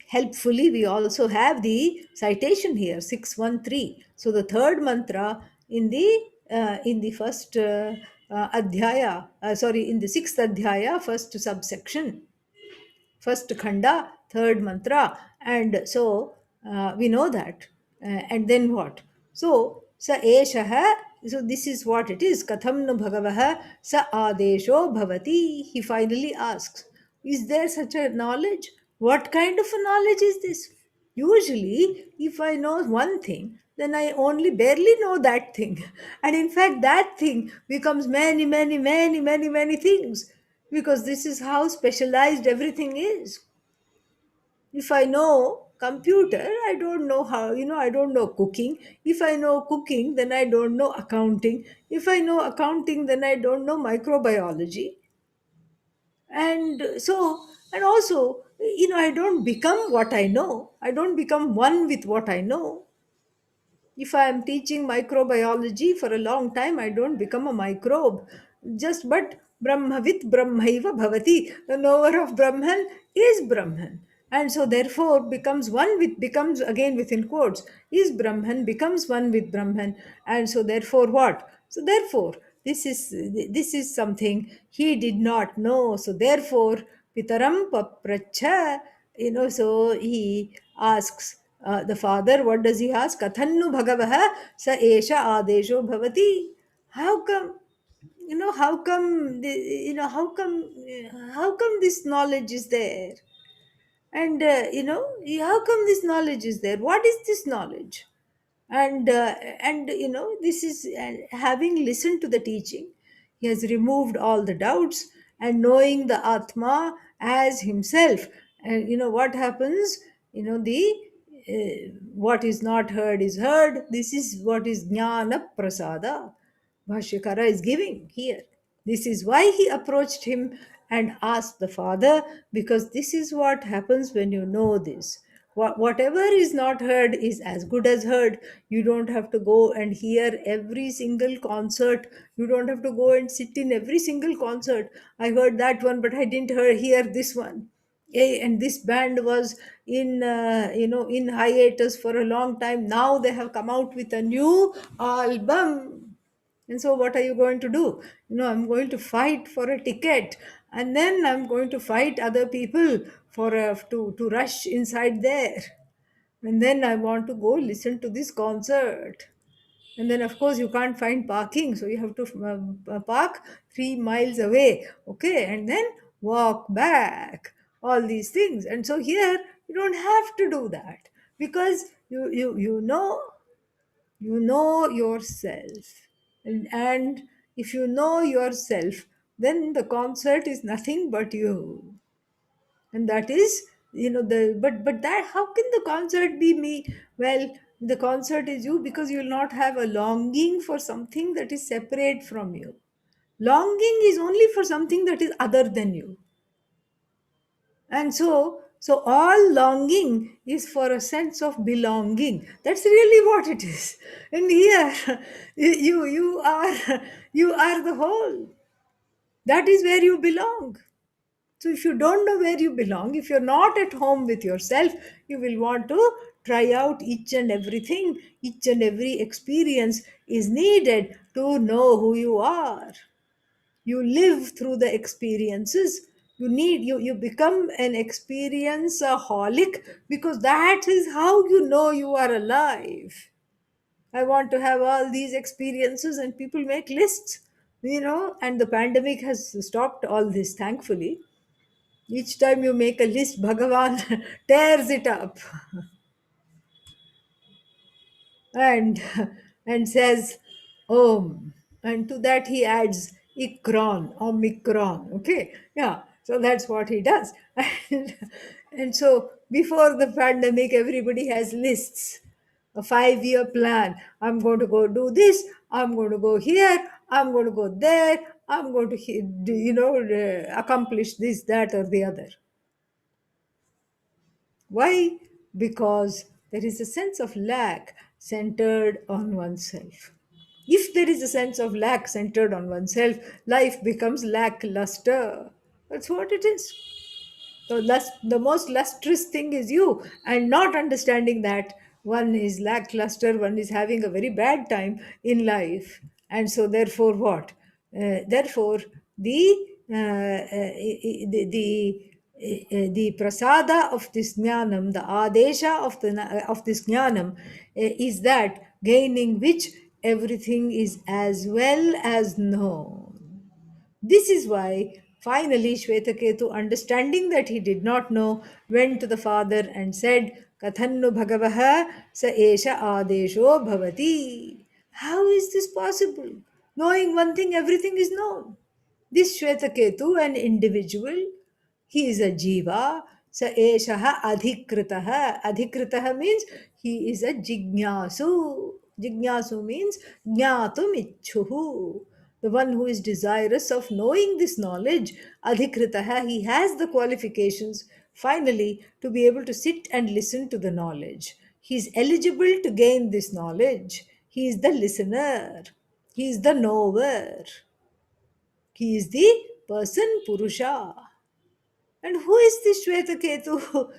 Helpfully, we also have the citation here, 613. So the third mantra in the first adhyaya, sorry, in the sixth adhyaya, first subsection, first khanda, third mantra. And so we know that. And then what? So, sa eshaha, so this is what it is. Katham nu bhagavah sa adesho bhavati. He finally asks, is there such a knowledge? What kind of a knowledge is this? Usually, if I know one thing, then I only barely know that thing. And in fact, that thing becomes many, many, many, many, many things, because this is how specialized everything is. If I know computer, I don't know how, I don't know cooking. If I know cooking, then I don't know accounting. If I know accounting, then I don't know microbiology. And so, and also, I don't become what I know. I don't become one with what I know. If I am teaching microbiology for a long time, I don't become a microbe. Just but Brahmavit Brahmaiva Bhavati. The knower of Brahman is Brahman. And so therefore becomes one with, becomes again within quotes, is Brahman, becomes one with Brahman. And so therefore what? So therefore this is something he did not know. So therefore Pitaram Papracha, so he asks the father, what does he ask? Kathannu bhagavah sa esha adesho bhavati. How come? How come? How come this knowledge is there? And how come this knowledge is there? What is this knowledge? And this is, having listened to the teaching, he has removed all the doubts, and knowing the atma as himself. And what happens, the what is not heard is heard. This is what is jnana prasada Bhashyakara is giving here. This is why he approached him and asked the father, because this is what happens when you know this. Whatever is not heard is as good as heard. You don't have to go and hear every single concert. You don't have to go and sit in every single concert. I heard that one, but I didn't hear this one. And this band was in hiatus for a long time. Now they have come out with a new album, and so, what are you going to do? I'm going to fight for a ticket, and then I'm going to fight other people to rush inside there. And then I want to go listen to this concert. And then of course you can't find parking, so you have to park 3 miles away, okay, and then walk back, all these things. And so here you don't have to do that, because you know yourself. And if you know yourself, then the concert is nothing but you. And that is, but that, how can the concert be me? Well, the concert is you, because you will not have a longing for something that is separate from you. Longing is only for something that is other than you. And so all longing is for a sense of belonging. That's really what it is. And here you are, you are the whole. That is where you belong. So if you don't know where you belong, if you're not at home with yourself, you will want to try out each and everything. Each and every experience is needed to know who you are. You live through the experiences. You become an experienceaholic, because that is how you know you are alive. I want to have all these experiences, and people make lists, and the pandemic has stopped all this, thankfully. Each time you make a list, Bhagavan tears it up and and says Om. And to that he adds Ikron, Omicron. Okay, yeah. So that's what he does. And so before the pandemic, everybody has lists, a 5-year plan. I'm going to go do this. I'm going to go here. I'm going to go there. I'm going to, accomplish this, that, or the other. Why? Because there is a sense of lack centered on oneself. If there is a sense of lack centered on oneself, life becomes lackluster. That's what it is. The most lustrous thing is you, and not understanding that one is lackluster, one is having a very bad time in life. And so, therefore, what? Therefore, the prasada of this jnanam, the adesha of this jnanam, is that gaining which everything is as well as known. This is why finally Shvetaketu, understanding that he did not know, went to the father and said, Kathannu Bhagavaha sa esha adesho bhavati. How is this possible? Knowing one thing, everything is known. This Shvetaketu, an individual, he is a jiva. Sa eshaha adhikritaha. Adhikritaha means he is a jignasu. Jignasu means jnatum ichuhu. The one who is desirous of knowing this knowledge. Adhikritaha, he has the qualifications finally to be able to sit and listen to the knowledge. He is eligible to gain this knowledge. He is the listener. He is the knower. He is the person Purusha. And who is this Shvetaketu?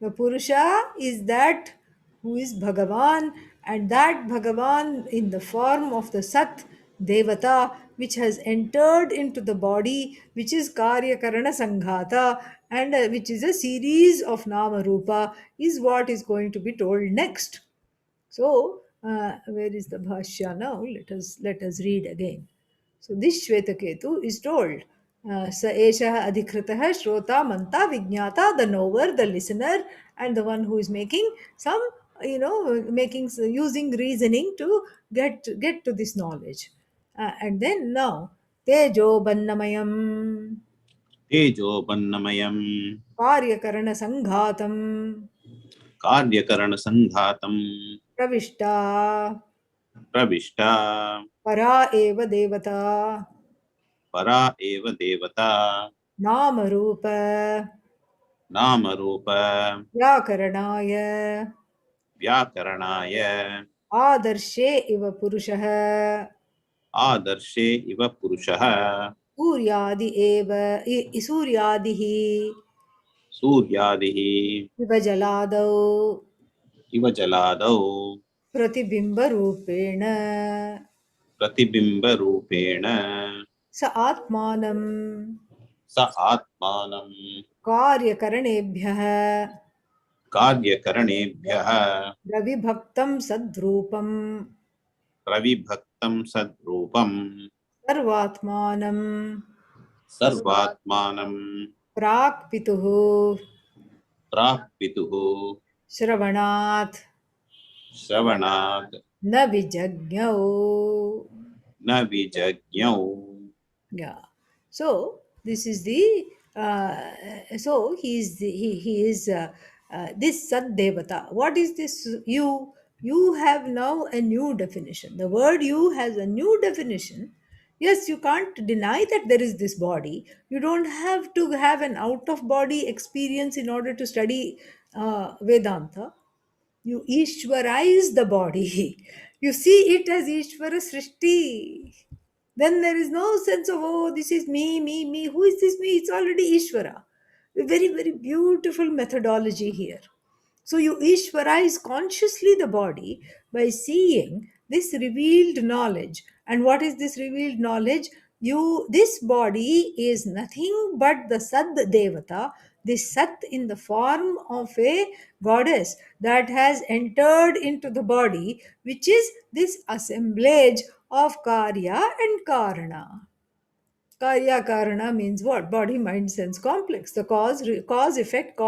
The Purusha is that who is Bhagavan, and that Bhagavan in the form of the Sat Devata, which has entered into the body, which is Karya Karana Sanghata, and which is a series of Nama Rupa, is what is going to be told next. So, where is the Bhashya now? Let us read again. So this Shvetaketu is told, Sa Esha Adhikritah Shrota Manta Vijnata, the knower, the listener, and the one who is making some, using reasoning to get to this knowledge. And then now, Tejo Bannamayam तेजोपन्नमयम् Karyakarana Sanghatam कार्यकरणसङ्घातम् Pravishta प्रविष्टा Para Eva Devata परा एव देवता Namarupa Namrup व्याकरणाय व्याकरणाय आदर्शे इव पुरुषः आदर्शे इव पुरुषः सूर्यादि एव सूर्यादिः सूर्यादिः इव जलादौ इव जलादौ प्रतिबिम्बरूपेण प्रतिबिम्बरूपेण स आत्मानं स आत्मानं कार्यकरणेभ्यः कार्यकरणेभ्यः प्रविभक्तं सद्रूपम् प्रविभक्तं सद्रूपं सर्वात्मानं सर्वात्मानं प्राक् पितुः प्राक् पितुः श्रवणात् श्रवणात् न विजज्ञौ. न विजज्ञौ. Yeah. So this is the so he is he is this Sad Devata. What is this you? You have now a new definition. The word you has a new definition. Yes, you can't deny that there is this body. You don't have to have an out of body experience in order to study Vedanta. You Ishwaraize the body. You see it as Ishvara Srishti. Then there is no sense of, oh, this is me, me, me. Who is this me? It's already Ishvara. A very, very beautiful methodology here. So you Ishwaraize consciously the body by seeing this revealed knowledge. And what is this revealed knowledge? You this body is nothing but the Sad Devata, this Sat in the form of a goddess that has entered into the body, which is this assemblage of Karya and Karana. Karya Karana means what? Body, mind, sense complex. The cause effect,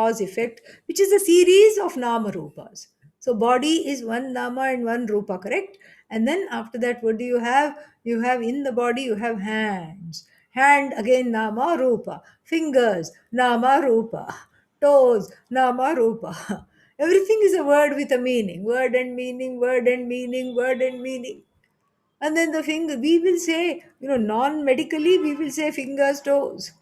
which is a series of Nama Rupas. So body is one Nama and one Rupa, correct? And then after that, what do you have? You have in the body, you have hands. Hand again Nama Rupa. Fingers, Nama Rupa. Toes, Nama Rupa. Everything is a word with a meaning. Word and meaning, word and meaning, word and meaning. And then the finger, we will say, non medically, we will say fingers, toes.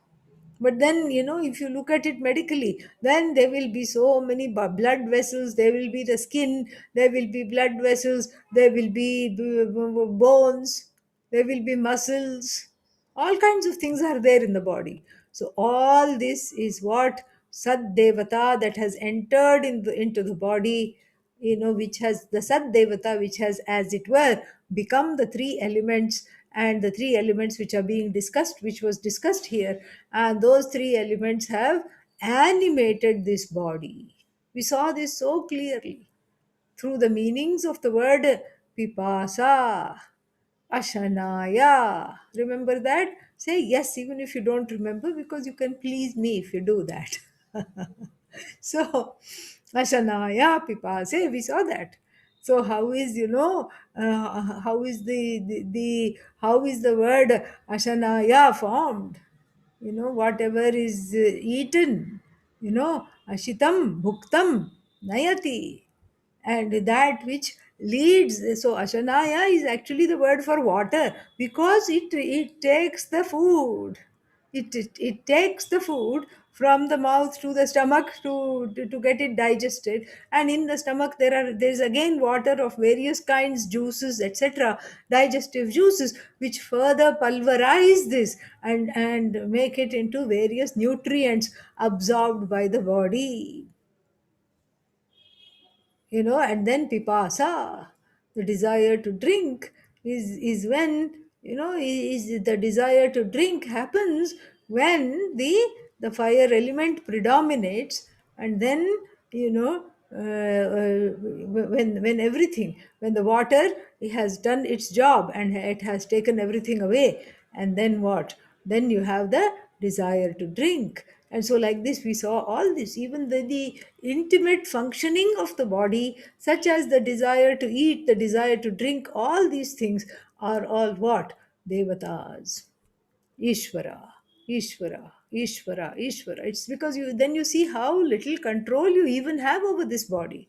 But then, if you look at it medically, then there will be so many blood vessels, there will be the skin, there will be blood vessels, there will be bones, there will be muscles. All kinds of things are there in the body. So, all this is what Sad Devata that has entered into the body, which has the Sad Devata, which has, as it were, become the three elements, and the three elements which are being discussed, which was discussed here, and those three elements have animated this body. We saw this so clearly through the meanings of the word pipasa, ashanaya. Remember that? Say yes, even if you don't remember, because you can please me if you do that. So, ashanaya pipase, we saw that. So how is how is the how is the word ashanaya formed? Whatever is eaten, ashitam bhuktam nayati, and that which leads. So ashanaya is actually the word for water, because it takes the food, it takes the food from the mouth to the stomach to get it digested, and in the stomach there's again water of various kinds, juices, etc., digestive juices, which further pulverize this and make it into various nutrients absorbed by the body. And then pipasa, the desire to drink, is when, is the desire to drink happens when the fire element predominates, and then, you know when everything, when the water has done its job and it has taken everything away, and then what? Then you have the desire to drink. And so, like this, we saw all this, even the intimate functioning of the body, such as the desire to eat, the desire to drink, all these things are all what? Devatas. Ishvara, Ishvara, Ishvara, Ishvara. It's because you see how little control you even have over this body.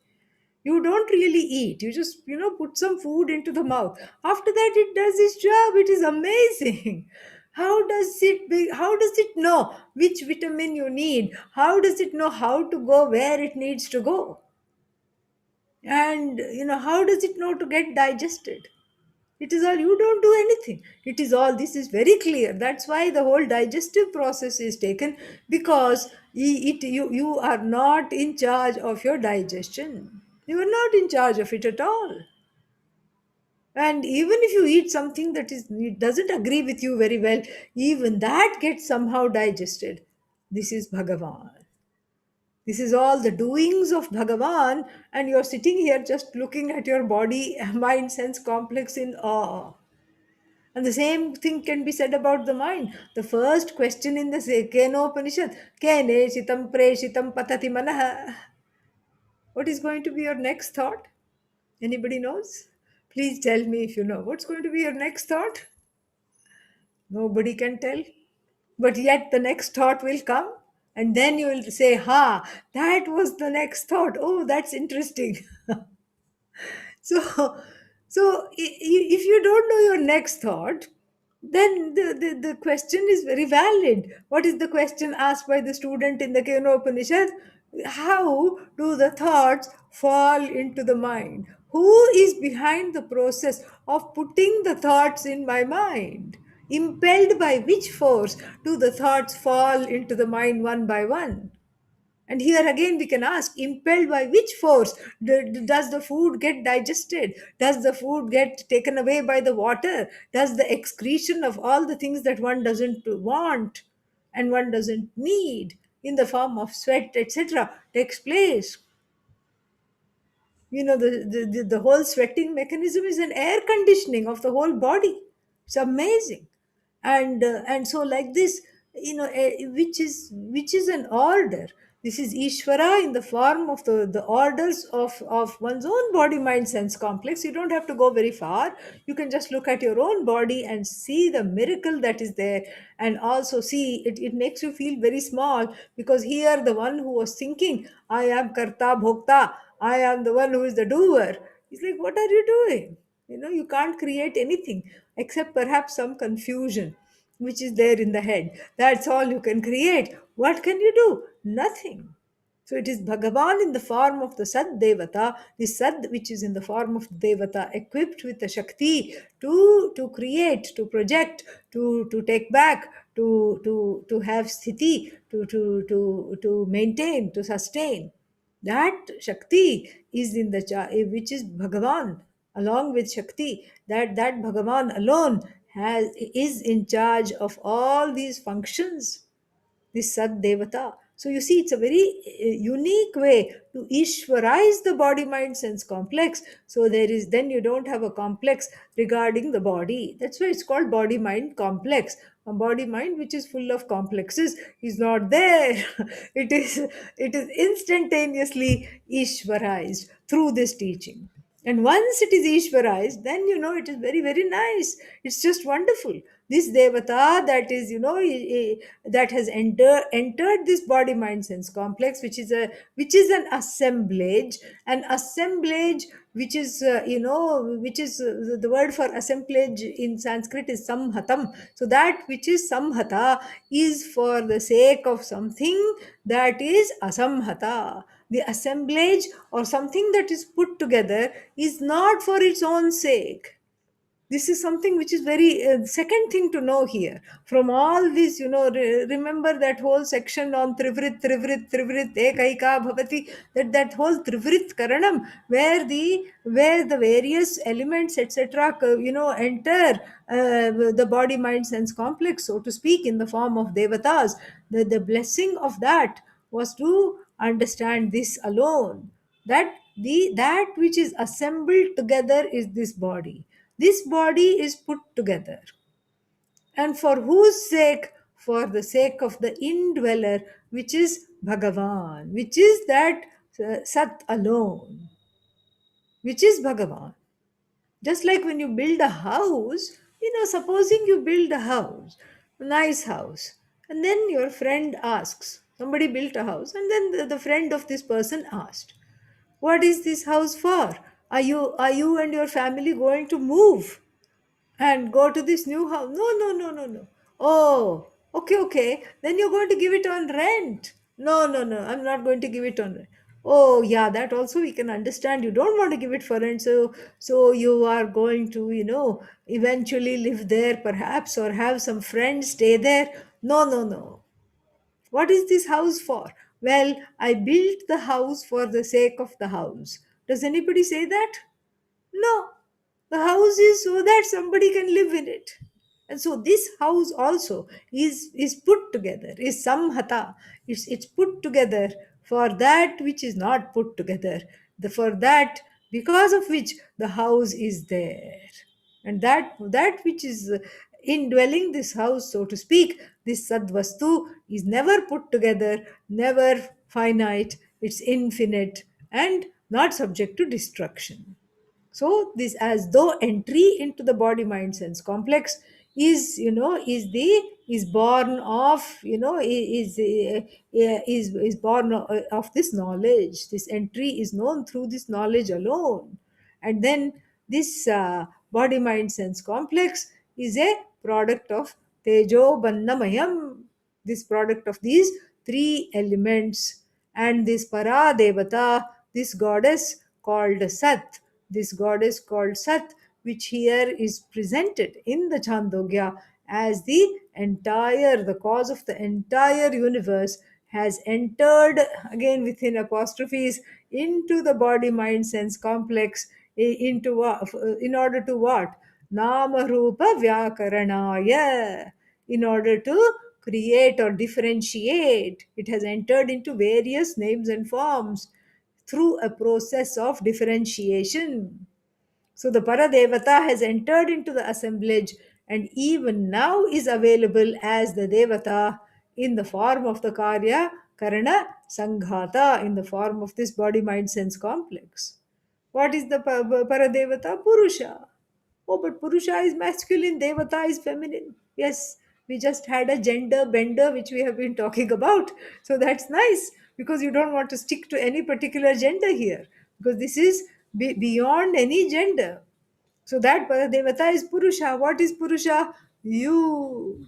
You don't really eat. You just, put some food into the mouth. After that, it does its job. It is amazing. How does it know which vitamin you need? How does it know how to go where it needs to go? And, how does it know to get digested? It is all, you don't do anything. It is all, this is very clear. That's why the whole digestive process is taken, because you are not in charge of your digestion. You are not in charge of it at all. And even if you eat something that it doesn't agree with you very well, even that gets somehow digested. This is Bhagavan. This is all the doings of Bhagavan, and you're sitting here just looking at your body, mind, sense complex in awe. And the same thing can be said about the mind. The first question in the Kenopanishad, Kene Shitam Preshitam Patati Manaha. What is going to be your next thought? Anybody knows? Please tell me if you know. What's going to be your next thought? Nobody can tell. But yet the next thought will come, and then you will say, Ha, that was the next thought. Oh, that's interesting. So, if you don't know your next thought, then the question is very valid. What is the question asked by the student in the Kenopanishad? How do the thoughts fall into the mind? Who is behind the process of putting the thoughts in my mind? Impelled by which force do the thoughts fall into the mind one by one? And here again we can ask, impelled by which force? Does the food get digested? Does the food get taken away by the water? Does the excretion of all the things that one doesn't want and one doesn't need in the form of sweat, etc., takes place? The whole sweating mechanism is an air conditioning of the whole body. It's amazing. And so like this, which is an order. This is Ishvara in the form of the orders of one's own body mind sense complex. You don't have to go very far. You can just look at your own body and see the miracle that is there, and also see it makes you feel very small, because here the one who was thinking, I am karta bhokta, I am the one who is the doer. He's like, what are you doing? You can't create anything except perhaps some confusion which is there in the head. That's all you can create. What can you do? Nothing. So it is Bhagavan in the form of the Sad Devata, the Sad which is in the form of Devata, equipped with the Shakti to create, to project, to take back, to have sthiti, to maintain, to sustain. That Shakti is in the which is Bhagavan. Along with Shakti, that Bhagavan alone is in charge of all these functions, this Sad Devata. So you see, it's a very unique way to Ishwarize the body mind sense complex. So then you don't have a complex regarding the body. That's why it's called body mind complex. A body mind which is full of complexes is not there. it is instantaneously Ishwarized through this teaching. And once it is Ishwarized, then it is very, very nice. It's just wonderful. This Devata that is, that has entered this body mind sense complex, which is an assemblage which is, the word for assemblage in Sanskrit is samhatam. So that which is samhata is for the sake of something that is asamhata. The assemblage or something that is put together is not for its own sake. This is something which is very second thing to know here from all this. Remember that whole section on trivrit ekaika bhavati, that whole trivrit karanam, where the various elements etc enter the body mind sense complex, so to speak, in the form of devatas. The blessing of that was to understand this alone, that which is assembled together is this body. This body is put together, and for whose sake? For the sake of the indweller, which is Bhagavan, which is that Sat alone, which is Bhagavan. Just like when you build a house, supposing you build a nice house, and then your friend asks, somebody built a house, and then the friend of this person asked, what is this house for? Are you and your family going to move and go to this new house? No, no, no, no, no. Oh, okay, okay. Then you're going to give it on rent. No, no, no. I'm not going to give it on rent. Oh, yeah, that also we can understand. You don't want to give it for rent, so you are going to, eventually live there, perhaps, or have some friends stay there. No, no, no. What is this house for? Well, I built the house for the sake of the house. Does anybody say that? No. The house is so that somebody can live in it. And so this house also is put together, is samhata. It's put together for that which is not put together, for that because of which the house is there. And that which is indwelling this house, so to speak, this sadvastu, is never put together, never finite, it's infinite and not subject to destruction. So this, as though entry into the body mind sense complex is, is born of, is born of this knowledge. This entry is known through this knowledge alone. And then this body mind sense complex is a product of tejo bannamayam, this product of these three elements. And this para devata, this goddess called Sat, this goddess called Sat, which here is presented in the Chandogya as the cause of the entire universe, has entered, again within apostrophes, into the body mind sense complex, in order to what? Nama Rupa Vyakaranaya, in order to create or differentiate. It has entered into various names and forms through a process of differentiation. So the Paradevata has entered into the assemblage and even now is available as the Devata in the form of the Karya Karana Sanghata, in the form of this body mind sense complex. What is the Paradevata? Purusha. Oh, but Purusha is masculine, Devata is feminine. Yes, we just had a gender bender which we have been talking about. So that's nice because you don't want to stick to any particular gender here, because this is beyond any gender. So that Devata is Purusha. What is Purusha? You.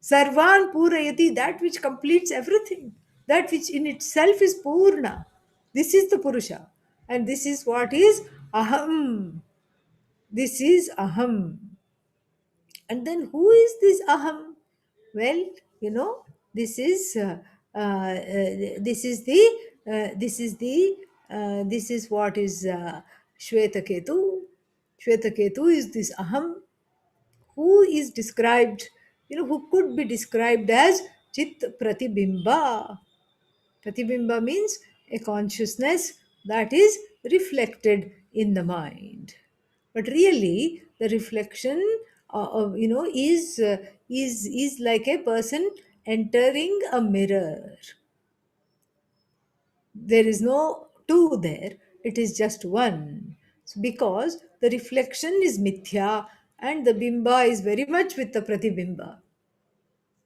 Sarvan Purayati, that which completes everything, that which in itself is Purna. This is the Purusha. And this is what is Aham. This is Aham. And then who is this Aham? Well, you know, this is this is the this is what is Shwetaketu. Shwetaketu is this Aham, who is described, who could be described as Chit Pratibimba. Pratibimba means a consciousness that is reflected in the mind. But really, the reflection, is like a person entering a mirror. There is no two there; it is just one. So because the reflection is mithya and the bimba is very much with the pratibimba.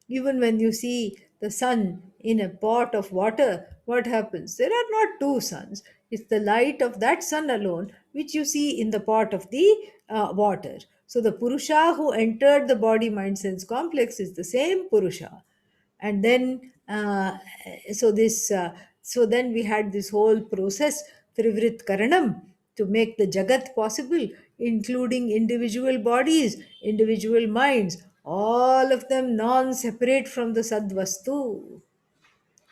Even when you see the sun in a pot of water, what happens? There are not two suns. It's the light of that sun alone which you see in the pot of the water. So the Purusha who entered the body mind sense complex is the same Purusha. And then so then we had this whole process, Trivrit Karanam, to make the Jagat possible, including individual bodies, individual minds, all of them non separate from the Sadvastu.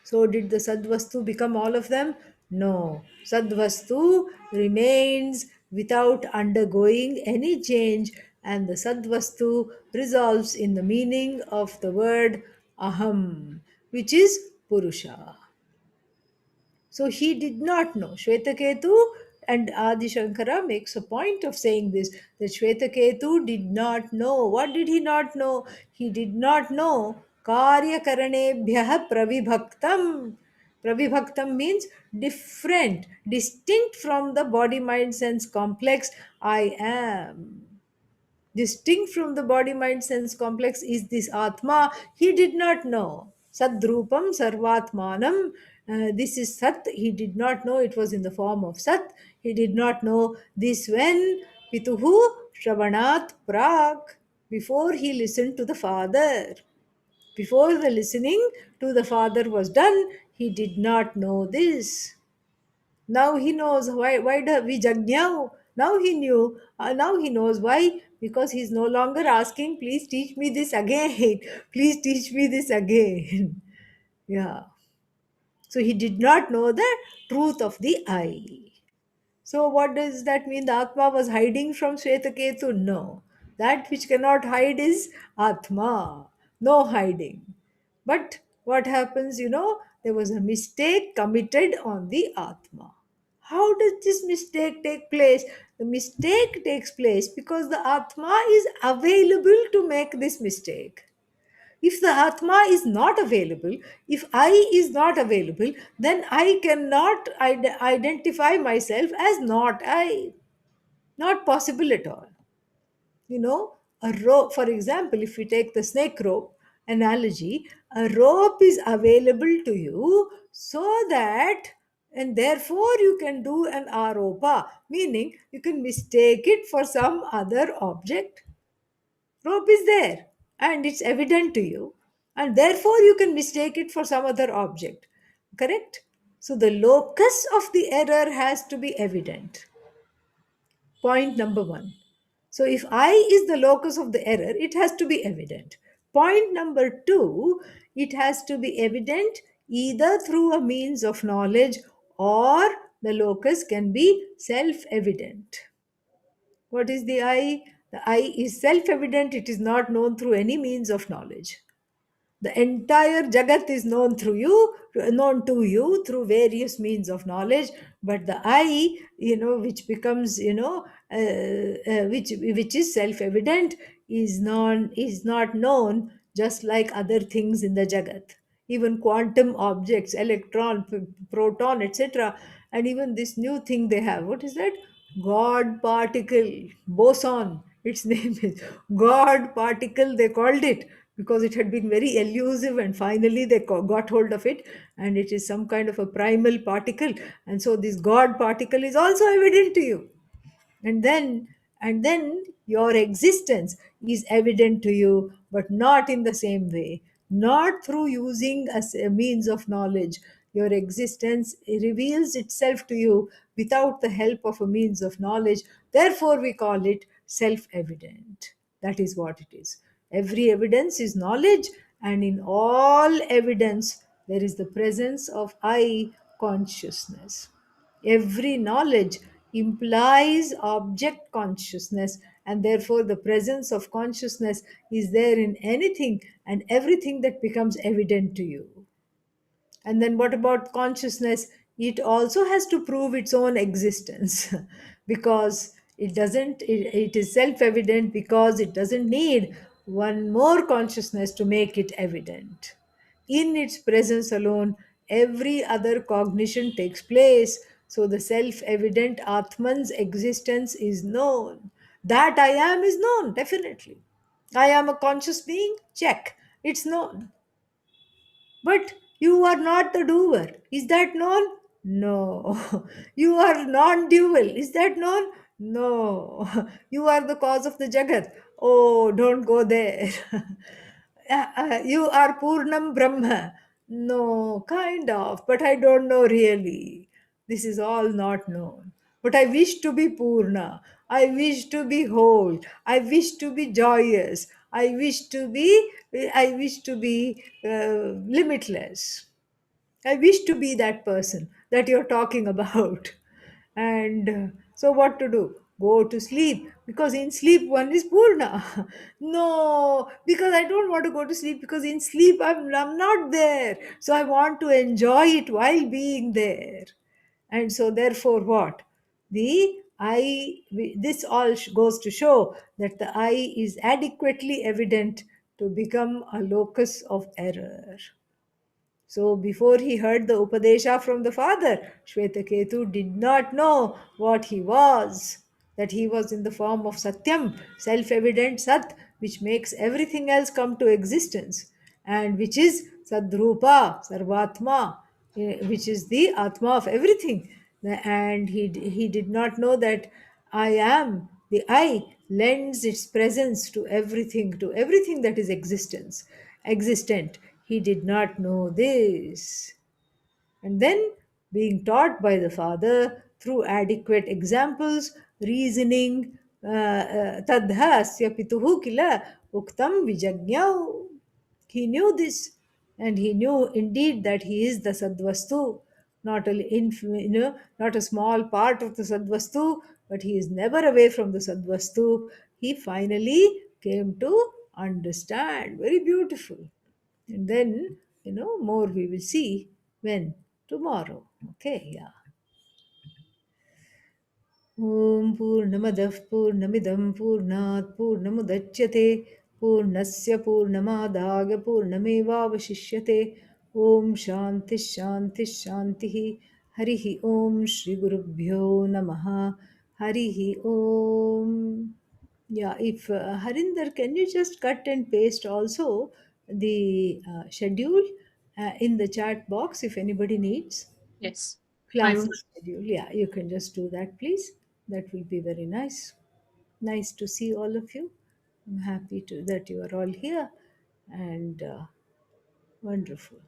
So, did the Sadvastu become all of them? No. Sadvastu remains without undergoing any change, and the Sadvastu resolves in the meaning of the word Aham, which is Purusha. So he did not know. Shvetaketu and Adi Shankara makes a point of saying this, that Shvetaketu did not know. What did he not know? He did not know Karya Karanebhyah Pravibhaktam. Pravibhaktam means different, distinct from the body mind sense complex I am. Distinct from the body mind sense complex is this Atma. He did not know. Sadrupam Sarvatmanam. This is Sat. He did not know it was in the form of Sat. He did not know this when Pituhu Shravanat Prak. Before he listened to the father. Before the listening to the father was done, he did not know this. Now he knows why do we jagnyau. Now he knew. Now he knows why. Because he's no longer asking, please teach me this again. Please teach me this again. Yeah. So he did not know the truth of the I. So what does that mean? The Atma was hiding from Shvetaketu? No. That which cannot hide is Atma. No hiding. But what happens, there was a mistake committed on the Atma. How does this mistake take place? The mistake takes place because the Atma is available to make this mistake. If the Atma is not available, if I is not available, then I cannot identify myself as not I. Not possible at all. A rope, for example, if we take the snake rope analogy, a rope is available to you so that, and therefore you can do an aropa, meaning you can mistake it for some other object. Rope is there and it's evident to you, and therefore you can mistake it for some other object. Correct? So the locus of the error has to be evident. Point number one. So if I is the locus of the error, it has to be evident. Point number two, it has to be evident either through a means of knowledge, or the locus can be self evident. What is the I? The I is self evident, it is not known through any means of knowledge. The entire jagat is known to you through various means of knowledge, but the I, which becomes, which is self evident, is not known, just like other things in the jagat. Even quantum objects, electron, proton, etc., and even this new thing they have, what is that? God particle, boson, its name is God particle, they called it, because it had been very elusive, and finally they got hold of it, and it is some kind of a primal particle, and so this God particle is also evident to you. And then and then your existence is evident to you, but not in the same way, not through using a means of knowledge. Your existence reveals itself to you without the help of a means of knowledge. Therefore we call it self evident. That is what it is. Every evidence is knowledge, and in all evidence there is the presence of I consciousness. Every knowledge implies object consciousness, and therefore the presence of consciousness is there in anything and everything that becomes evident to you. And then what about consciousness? It also has to prove its own existence because it is self evident, because it doesn't need one more consciousness to make it evident. In its presence alone, every other cognition takes place. So the self evident Atman's existence is known. That I am is known, definitely. I am a conscious being, check, it's known. But you are not the doer. Is that known? No. You are non dual. Is that known? No. You are the cause of the Jagat. Oh, don't go there. You are Purnam Brahma. No, kind of, but I don't know really. This is all not known. But I wish to be Purna. I wish to be whole. I wish to be joyous. I wish to be limitless. I wish to be that person that you're talking about. And so, what to do? Go to sleep, because in sleep one is Purna. No, because I don't want to go to sleep, because in sleep I'm not there. So, I want to enjoy it while being there. And so, therefore, what? This all goes to show that the I is adequately evident to become a locus of error. So before he heard the Upadesha from the father, Shvetaketu did not know what he was. That he was in the form of Satyam, self evident Sat, which makes everything else come to existence, and which is Sadrupa, Sarvatma, which is the Atma of everything. And he did not know that I am, the I, lends its presence to everything that is existent. He did not know this. And then, being taught by the father through adequate examples, reasoning, tadhasya pituhu kila uktam vijagnyau. He knew this, and he knew indeed that he is the Sadvastu, not a small part of the Sadvastu, but he is never away from the Sadvastu. he finally came to understand. Very beautiful. And then, more we will see when tomorrow. Okay, yeah. ॐ पूर्णमदः पूर्णमिदं पूर्णात् पूर्णमुदच्यते पूर्णस्य पूर्णमादाय पूर्णमेवावशिष्यते ॐ शान्तिः शान्तिः शान्तिः हरिः ॐ श्रीगुरुभ्यो नमः हरिः ॐ. Yeah, if Harinder, can you just cut and paste also the schedule in the chat box if anybody needs? Yes, I would. Classes schedule. Yeah, you can just do that, please. That will be very nice. Nice to see all of you. I'm happy to that you are all here, and wonderful.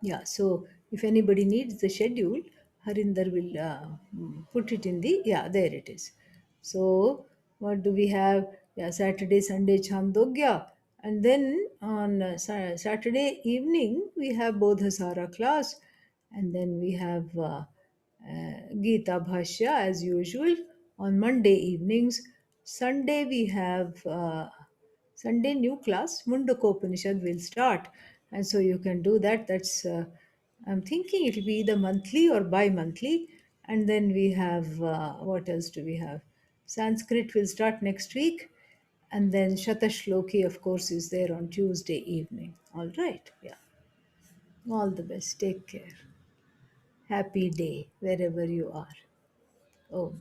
Yeah, so if anybody needs the schedule, Harinder will put it in the. Yeah, there it is. So, what do we have? Yeah, Saturday, Sunday, Chandogya. And then on Saturday evening, we have Bodhasara class. And then we have Gita Bhashya as usual on Monday evenings. Sunday, we have. Sunday new class, Mundakopanishad will start. And so you can do that. That's, I'm thinking it will be either monthly or bi monthly. And then we have, what else do we have? Sanskrit will start next week. And then Shatashloki, of course, is there on Tuesday evening. All right. Yeah. All the best. Take care. Happy day wherever you are. Oh.